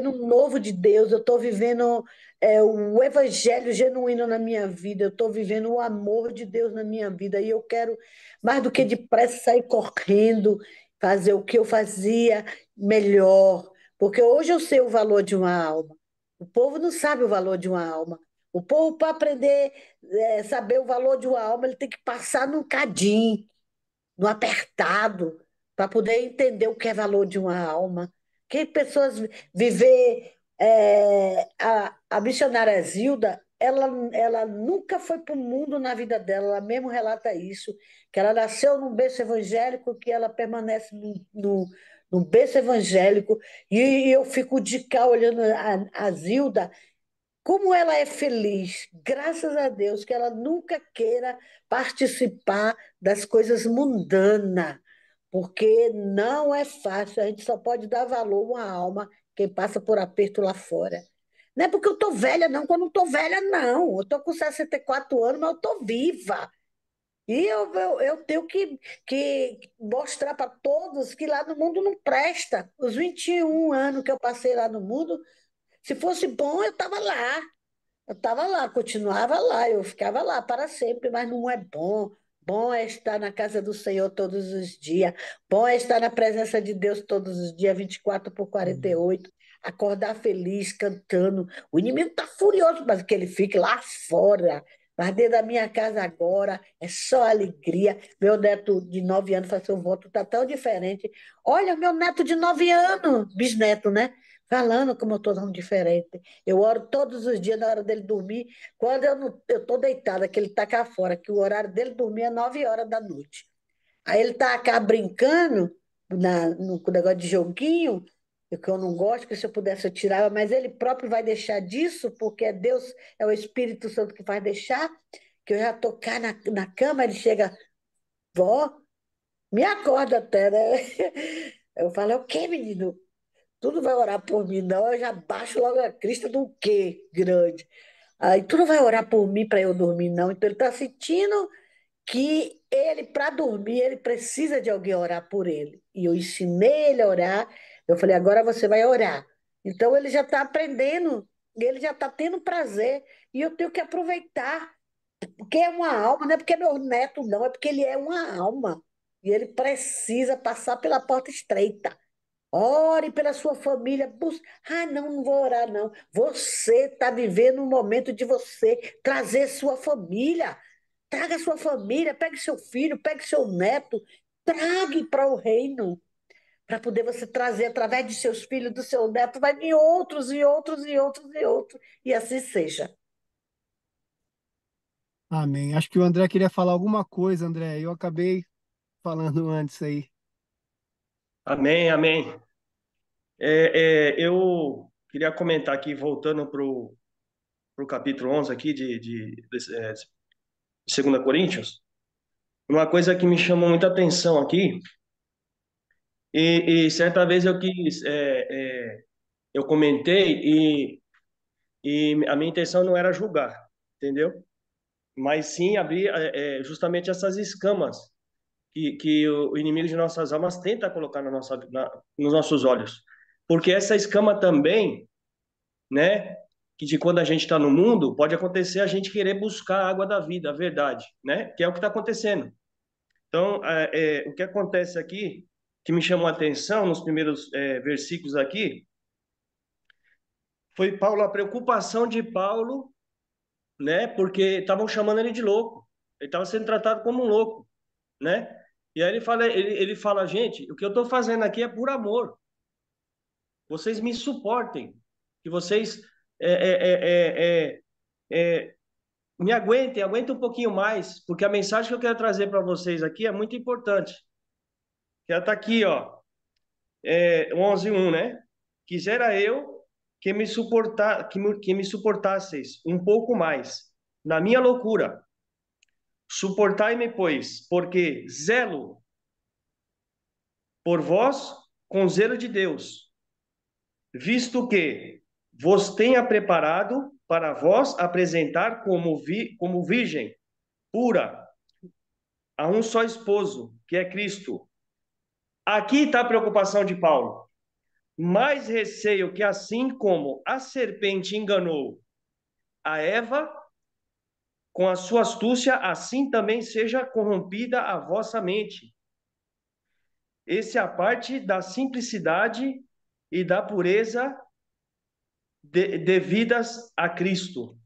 um novo de Deus. Eu estou vivendo o evangelho genuíno na minha vida. Eu estou vivendo o amor de Deus na minha vida. E eu quero, mais do que depressa, sair correndo, fazer o que eu fazia melhor. Porque hoje eu sei o valor de uma alma. O povo não sabe o valor de uma alma. O povo, para aprender, saber o valor de uma alma, ele tem que passar num cadinho no apertado, para poder entender o que é valor de uma alma. Que pessoas viver. A missionária Zilda, ela nunca foi para o mundo na vida dela, ela mesmo relata isso, que ela nasceu num berço evangélico, que ela permanece no berço evangélico, e eu fico de cá olhando a Zilda, como ela é feliz, graças a Deus, que ela nunca queira participar das coisas mundanas, porque não é fácil, a gente só pode dar valor a uma alma quem passa por aperto lá fora. Não é porque eu estou velha, não, que eu não estou velha, não. Eu estou com 64 anos, mas eu estou viva. E eu tenho que mostrar para todos que lá no mundo não presta. Os 21 anos que eu passei lá no mundo, se fosse bom, eu estava lá. Eu estava lá, continuava lá, eu ficava lá para sempre, mas não é bom. Bom é estar na casa do Senhor todos os dias. Bom é estar na presença de Deus todos os dias, 24 por 48. Acordar feliz, cantando. O inimigo está furioso, mas que ele fique lá fora. Mas dentro da minha casa agora é só alegria. Meu neto de 9 anos faz seu voto, está tão diferente. Olha, meu neto de 9 anos, bisneto, né? Falando como eu estou tão diferente. Eu oro todos os dias na hora dele dormir. Quando eu estou deitada, que ele está cá fora, que o horário dele dormir é 9 horas da noite. Aí ele está cá brincando no negócio de joguinho, que eu não gosto, que se eu pudesse eu tirava, mas ele próprio vai deixar disso, porque é Deus, é o Espírito Santo que faz deixar, que eu já estou cá na cama, ele chega, vó, me acorda até, né? Eu falo, é o quê, menino? Tu não vai orar por mim, não. Eu já baixo logo a crista do quê grande. Aí tu não vai orar por mim para eu dormir, não. Então ele está sentindo que ele, para dormir, ele precisa de alguém orar por ele. E eu ensinei ele a orar. Eu falei, agora você vai orar. Então ele já está aprendendo, ele já está tendo prazer. E eu tenho que aproveitar, porque é uma alma, não é porque é meu neto, não, é porque ele é uma alma. E ele precisa passar pela porta estreita. Ore pela sua família. Ah, não, não vou orar, não. Você está vivendo um momento de você trazer sua família. Traga sua família, pegue seu filho, pegue seu neto, trague para o reino, para poder você trazer através de seus filhos, do seu neto, vai vir outros e outros e outros e outros, e assim seja. Amém. Acho que o André queria falar alguma coisa, André. Eu acabei falando antes aí. Amém, amém. Eu queria comentar aqui, voltando para o capítulo 11 aqui de 2 Coríntios, uma coisa que me chamou muita atenção aqui, e certa vez eu comentei, e a minha intenção não era julgar, entendeu? Mas sim abrir justamente essas escamas que o inimigo de nossas almas tenta colocar nos nossos olhos. Porque essa escama também, né, que de quando a gente está no mundo, pode acontecer a gente querer buscar a água da vida, a verdade, né, que é o que está acontecendo. Então, o que acontece aqui, que me chamou a atenção nos primeiros versículos aqui, foi Paulo, a preocupação de Paulo, né, porque estavam chamando ele de louco, ele estava sendo tratado como um louco, né? E aí ele fala, gente, o que eu estou fazendo aqui é por amor. Vocês me suportem, que vocês é, é, é, é, é, me aguentem um pouquinho mais, porque a mensagem que eu quero trazer para vocês aqui é muito importante. Que ela está aqui, ó, 11:1, né? Quisera eu que me suportasseis um pouco mais na minha loucura. Suportai-me, pois, porque zelo por vós com zelo de Deus, visto que vos tenha preparado para vós apresentar como virgem pura a um só esposo, que é Cristo. Aqui está a preocupação de Paulo. Mais receio que assim como a serpente enganou a Eva com a sua astúcia, assim também seja corrompida a vossa mente. Esse é a parte da simplicidade e da pureza devidas a Cristo.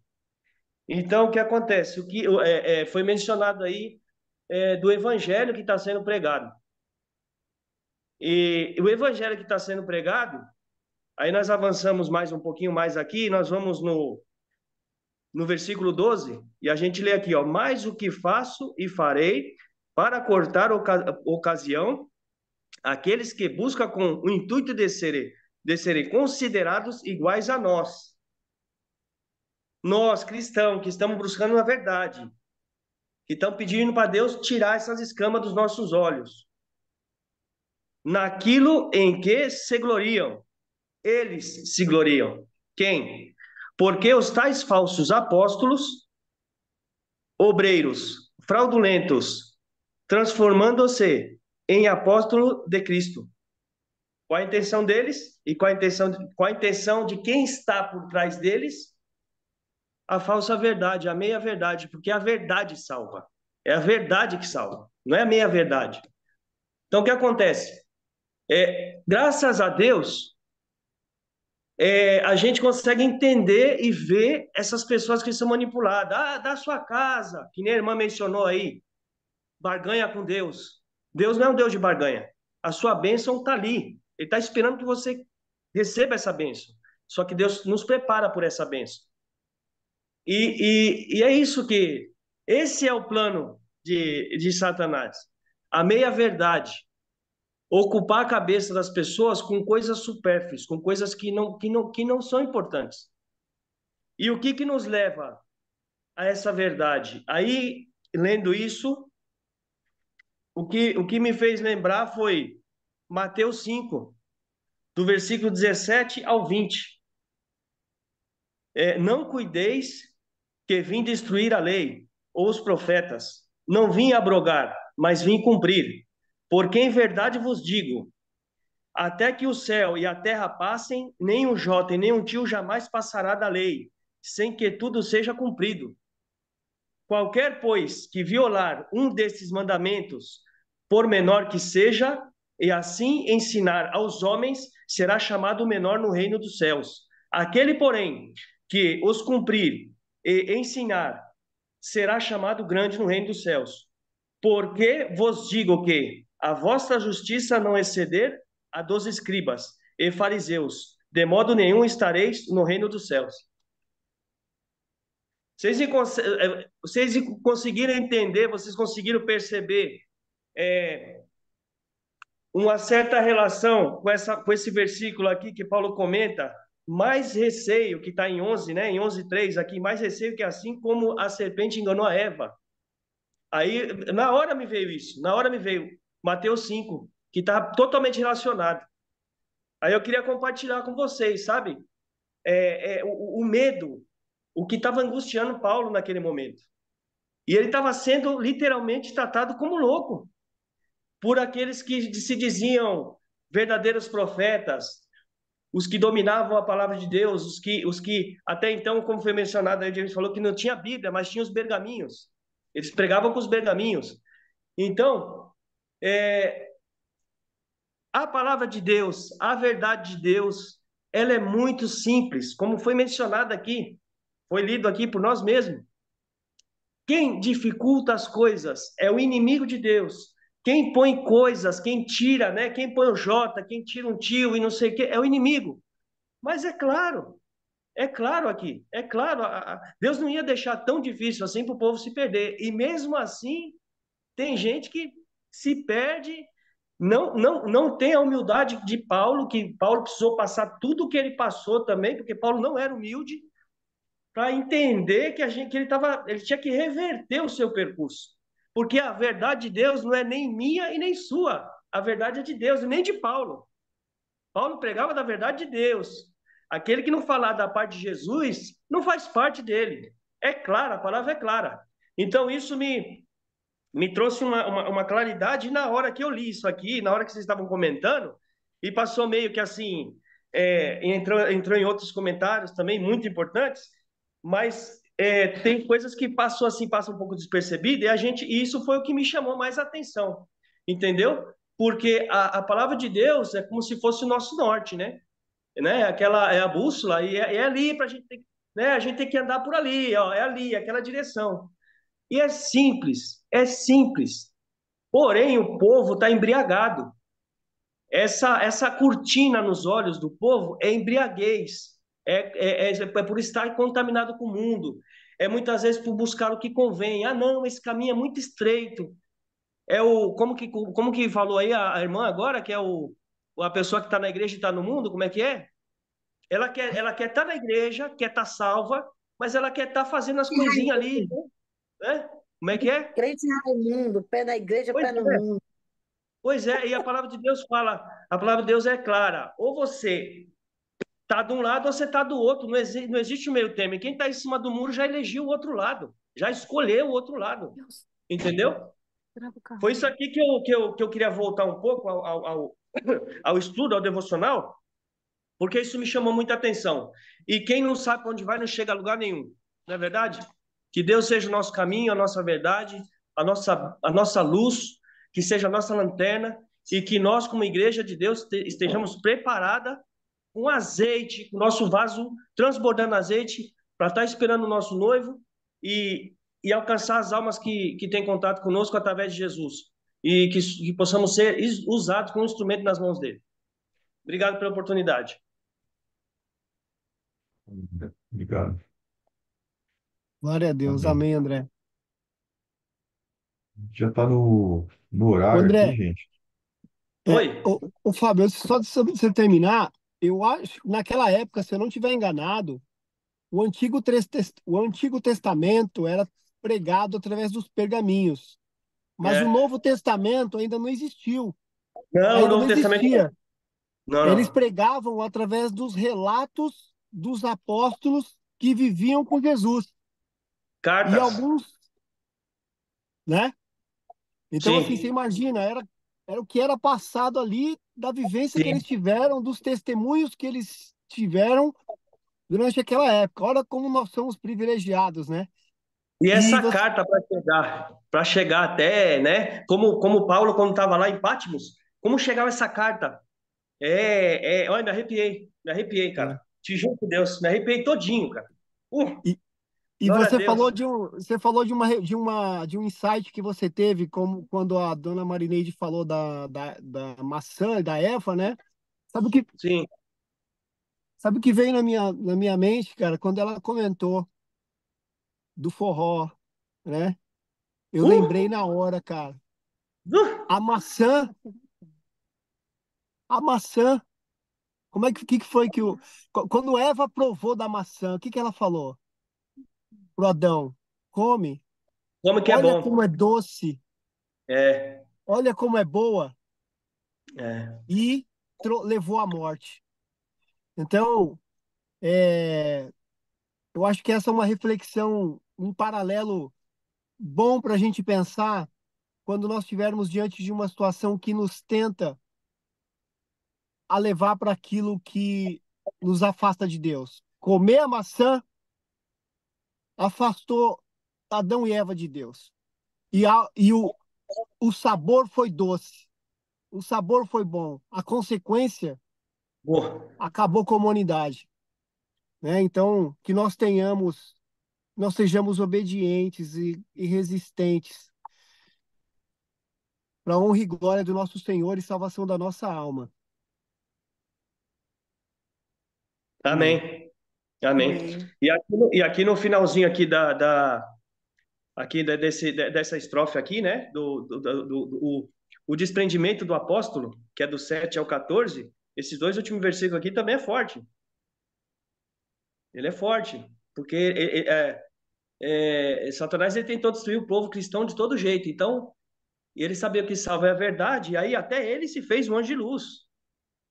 Então, o que acontece? O que foi mencionado aí do evangelho que está sendo pregado. E o evangelho que está sendo pregado, aí nós avançamos mais um pouquinho mais aqui, nós vamos no versículo 12, e a gente lê aqui, ó, mas o que faço e farei para cortar ocasião aqueles que buscam com o intuito de serem considerados iguais a nós. Nós, cristãos, que estamos buscando a verdade, que estão pedindo para Deus tirar essas escamas dos nossos olhos. Naquilo em que se gloriam. Eles se gloriam. Quem? Porque os tais falsos apóstolos, obreiros fraudulentos, transformando-se em apóstolo de Cristo. Qual a intenção deles? E qual a intenção de quem está por trás deles? A falsa verdade, a meia-verdade, porque a verdade salva. É a verdade que salva, não é a meia-verdade. Então, o que acontece? Graças a Deus, a gente consegue entender e ver essas pessoas que são manipuladas. Ah, da sua casa, que nem a irmã mencionou aí, barganha com Deus. Deus não é um Deus de barganha. A sua bênção está ali. Ele está esperando que você receba essa bênção. Só que Deus nos prepara por essa bênção. E é isso que... Esse é o plano de Satanás. A meia-verdade. Ocupar a cabeça das pessoas com coisas supérfluas, com coisas que não são importantes. E o que nos leva a essa verdade? Aí, lendo isso, o que me fez lembrar foi Mateus 5, do versículo 17 ao 20. Não cuideis que vim destruir a lei ou os profetas. Não vim abrogar, mas vim cumprir. Porque em verdade vos digo, até que o céu e a terra passem, nem um jota e nem um tio jamais passará da lei, sem que tudo seja cumprido. Qualquer, pois, que violar um destes mandamentos, por menor que seja, e assim ensinar aos homens, será chamado menor no reino dos céus. Aquele, porém, que os cumprir e ensinar, será chamado grande no reino dos céus. Porque vos digo que a vossa justiça não exceder a dos escribas e fariseus, de modo nenhum estareis no reino dos céus. Vocês conseguiram entender, vocês conseguiram perceber uma certa relação com esse versículo aqui que Paulo comenta, mais receio, que está em 11, né? Em 11:3 aqui, mais receio que assim como a serpente enganou a Eva. Aí, na hora me veio isso, na hora me veio Mateus 5, que está totalmente relacionado. Aí eu queria compartilhar com vocês, sabe? O medo, o que estava angustiando Paulo naquele momento. E ele estava sendo literalmente tratado como louco por aqueles que se diziam verdadeiros profetas, os que dominavam a palavra de Deus, os que até então, como foi mencionado, aí James falou que não tinha Bíblia, mas tinha os pergaminhos. Eles pregavam com os pergaminhos. Então, a palavra de Deus, a verdade de Deus, ela é muito simples, como foi mencionado aqui, foi lido aqui por nós mesmos. Quem dificulta as coisas é o inimigo de Deus. Quem põe coisas, quem tira, né? Quem põe o J, quem tira um tio e não sei o quê, é o inimigo. Mas é claro aqui, é claro, Deus não ia deixar tão difícil assim para o povo se perder. E mesmo assim, tem gente que se perde, não tem a humildade de Paulo, que Paulo precisou passar tudo o que ele passou também, porque Paulo não era humilde, para entender ele tinha que reverter o seu percurso. Porque a verdade de Deus não é nem minha e nem sua. A verdade é de Deus e nem de Paulo. Paulo pregava da verdade de Deus. Aquele que não falar da parte de Jesus não faz parte dele. É clara, a palavra é clara. Então, isso me trouxe uma claridade na hora que eu li isso aqui, na hora que vocês estavam comentando, e passou meio que assim, entrou em outros comentários também, muito importantes, mas tem coisas que passam um pouco despercebido, e isso foi o que me chamou mais a atenção, entendeu? Porque a palavra de Deus é como se fosse o nosso norte, né? Aquela é a bússola, e é ali para a gente ter, né? A gente tem que andar por ali, ó, é ali, aquela direção. E é simples, é simples. Porém, o povo está embriagado. Essa cortina nos olhos do povo é embriaguez. É por estar contaminado com o mundo. É muitas vezes por buscar o que convém. Ah, não, esse caminho é muito estreito. Como que falou aí a irmã agora, que é a pessoa que está na igreja e está no mundo, como é que é? Ela quer estar na igreja, quer estar salva, mas ela quer estar fazendo as coisinhas ali, né? Como é que é? Crente no mundo, pé na igreja, Pois pé no é. mundo. Pois é, e a palavra de Deus fala, a palavra de Deus é clara, ou você está de um lado ou você está do outro, não existe o meio termo, e quem está em cima do muro já elegeu o outro lado, já escolheu o outro lado, entendeu? Foi isso aqui que eu queria voltar um pouco ao estudo, ao devocional, porque isso me chamou muita atenção, e quem não sabe para onde vai não chega a lugar nenhum, não é verdade? Que Deus seja o nosso caminho, a nossa verdade, a nossa luz, que seja a nossa lanterna, e que nós, como igreja de Deus, estejamos preparada com azeite, com o nosso vaso transbordando azeite, para estar esperando o nosso noivo e alcançar as almas que têm contato conosco através de Jesus. E que possamos ser usados como instrumento nas mãos dele. Obrigado pela oportunidade. Obrigado. Glória a Deus. Amém. Amém, André. Já está no Ô, horário aqui, André, gente. Oi? ô, Fábio, só de você terminar, eu acho, naquela época, se eu não estiver enganado, o Antigo Testamento era pregado através dos pergaminhos, mas o É. Novo Testamento ainda não existiu, Não, o ainda não Novo Testamento não. existia. Não, Eles não. pregavam através dos relatos dos apóstolos que viviam com Jesus. e Cartas. alguns, né? Então, assim, você Sim, imagina, era o que era passado ali da vivência que sim. eles tiveram, dos testemunhos que eles tiveram durante aquela época. Olha como nós somos privilegiados, né? E E essa você, carta para chegar até, né? Como Paulo, quando estava lá em Patmos, como chegava essa carta? Olha, me arrepiei, cara. é, Te juro por Deus, me arrepiei todinho, cara. e, e Glória a você Deus. falou de um insight que você teve, como quando a dona Marineide falou da maçã e da Eva, né? Sabe o que, Sim. sabe o que veio na minha mente, cara, quando ela comentou do forró, né? Eu lembrei Uh, na hora, cara. uh, A maçã, a maçã. Como é que foi que quando Eva provou da maçã, o que que ela falou pro Adão? Come, como que é olha como é bom. doce, É, olha como é boa, é. e levou à morte. Então, é, eu acho que essa é uma reflexão, um paralelo bom para a gente pensar quando nós estivermos diante de uma situação que nos tenta a levar para aquilo que nos afasta de Deus. Comer a maçã afastou Adão e Eva de Deus. E o sabor foi doce, o sabor foi bom, a consequência Boa. acabou com a humanidade, né? Então, que nós sejamos obedientes e resistentes para a honra e glória do nosso Senhor e salvação da nossa alma. Amém. Amém. Amém. Amém. E aqui no finalzinho aqui dessa estrofe aqui, né? O desprendimento do apóstolo, que é do 7 ao 14, esses dois últimos versículos aqui também é forte. Ele é forte. Porque Satanás ele tentou destruir o povo cristão de todo jeito. Então, ele sabia que salva é a verdade, e aí até ele se fez um anjo de luz.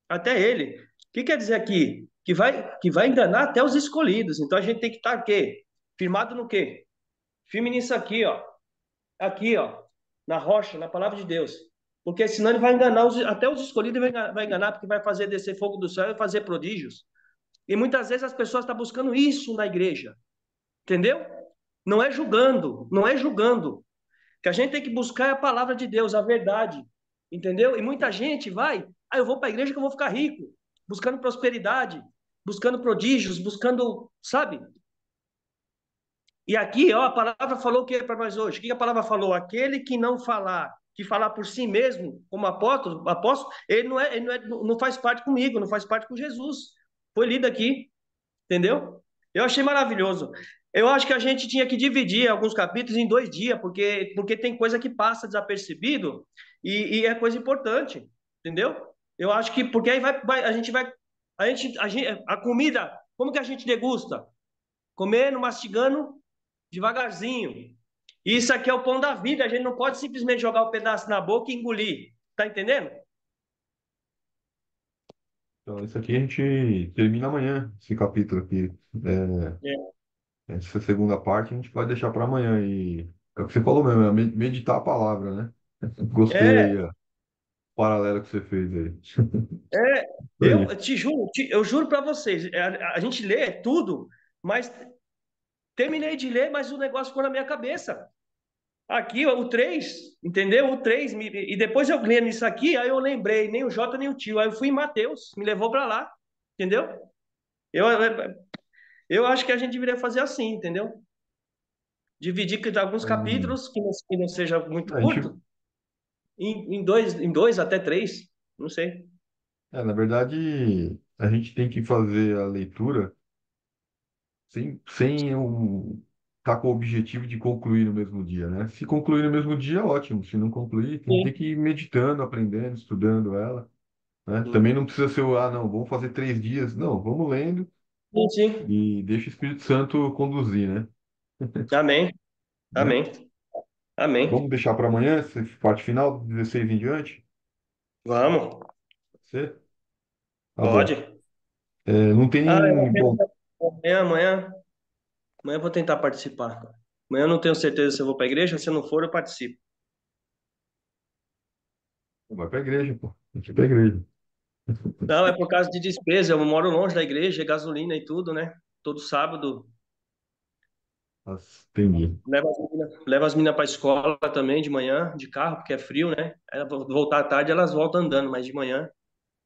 Até ele. O que quer dizer aqui? Que vai enganar até os escolhidos. Então a gente tem que estar o quê? Firmado no quê? Firme nisso aqui, ó, na rocha, na palavra de Deus. Porque senão ele vai enganar até os escolhidos, vai enganar, porque vai fazer descer fogo do céu e fazer prodígios. E muitas vezes as pessoas estão buscando isso na igreja, entendeu? Não é julgando, não é julgando. O que a gente tem que buscar é a palavra de Deus, a verdade, entendeu? E muita gente vai, eu vou para a igreja que eu vou ficar rico, buscando prosperidade, buscando prodígios, buscando, sabe? E aqui, ó, a palavra falou o que para nós hoje? O que a palavra falou? Aquele que não falar, que falar por si mesmo, como apóstolo, ele não faz parte comigo, não faz parte com Jesus. Foi lido aqui, entendeu? Eu achei maravilhoso. Eu acho que a gente tinha que dividir alguns capítulos em 2 dias, porque tem coisa que passa desapercebido e é coisa importante, entendeu? Eu acho que, porque aí a comida, como que a gente degusta? Comendo, mastigando, devagarzinho. Isso aqui é o pão da vida. A gente não pode simplesmente jogar o pedaço na boca e engolir. Tá entendendo? Então, isso aqui a gente termina amanhã, esse capítulo aqui. É. Essa segunda parte a gente vai deixar para amanhã. E é o que você falou mesmo, é meditar a palavra, né? Gostei É, aí, ó, o paralelo que você fez aí. é. Isso aí. Eu juro para vocês, a gente lê tudo, mas terminei de ler, mas o negócio ficou na minha cabeça. Aqui, ó, o 3, entendeu? O 3 e depois eu lendo isso aqui, aí eu lembrei, nem o Jota nem o tio. Aí eu fui em Mateus, me levou para lá, entendeu? Eu acho que a gente deveria fazer assim, entendeu? Dividir alguns Então, capítulos que não seja muito a gente, curto em dois até três, não sei. na verdade, a gente tem que fazer a leitura sem estar com o objetivo de concluir no mesmo dia, né? Se concluir no mesmo dia, ótimo. Se não concluir, a gente Sim, tem que ir meditando, aprendendo, estudando ela, né? Também sim, não precisa ser, não, vamos fazer 3 dias. Não, vamos lendo sim, sim. e deixa o Espírito Santo conduzir, né? Amém, Né? amém, amém. Vamos deixar para amanhã, essa parte final, 16 em diante? Vamos, Pode ser? Tá bom. pode. Não Ah, tem. Bom, amanhã eu vou tentar participar. Amanhã eu não tenho certeza se eu vou para a igreja, se eu não for, eu participo. Vai pra igreja, pô. Tem que ir pra igreja. Não, é por causa de despesa. Eu moro longe da igreja, é gasolina e tudo, né? Todo sábado Nossa, entendi. levo as meninas para escola também de manhã, de carro, porque é frio, né? Aí elas vão voltar à tarde, elas voltam andando, mas de manhã.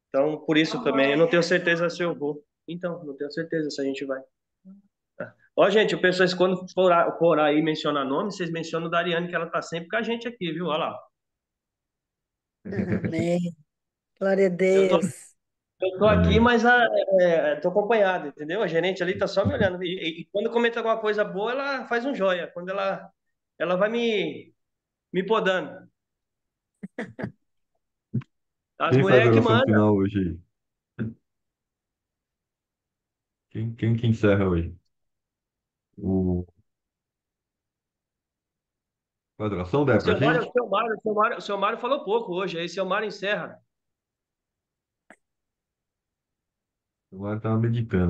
Então, por isso também, eu não tenho certeza se eu vou. Então, não tenho certeza se a gente vai. Tá. Ó, gente, eu penso que quando for aí mencionar nome, vocês mencionam da Ariane, que ela tá sempre com a gente aqui, viu? Olha lá. Amém. Glória a Eu tô, Deus. eu tô aqui, Amém. mas tô acompanhado, entendeu? A gerente ali tá só me olhando. E quando comenta alguma coisa boa, ela faz um joia. Quando ela vai me podando. As Quem faz a mulheres que oração mandam. final hoje aí? Quem que encerra hoje? O... Faz a oração, O der pra seu Mário, gente? o seu Mário, o seu Mário, o seu Mário falou pouco hoje. Aí, seu Mário encerra. Agora tava meditando.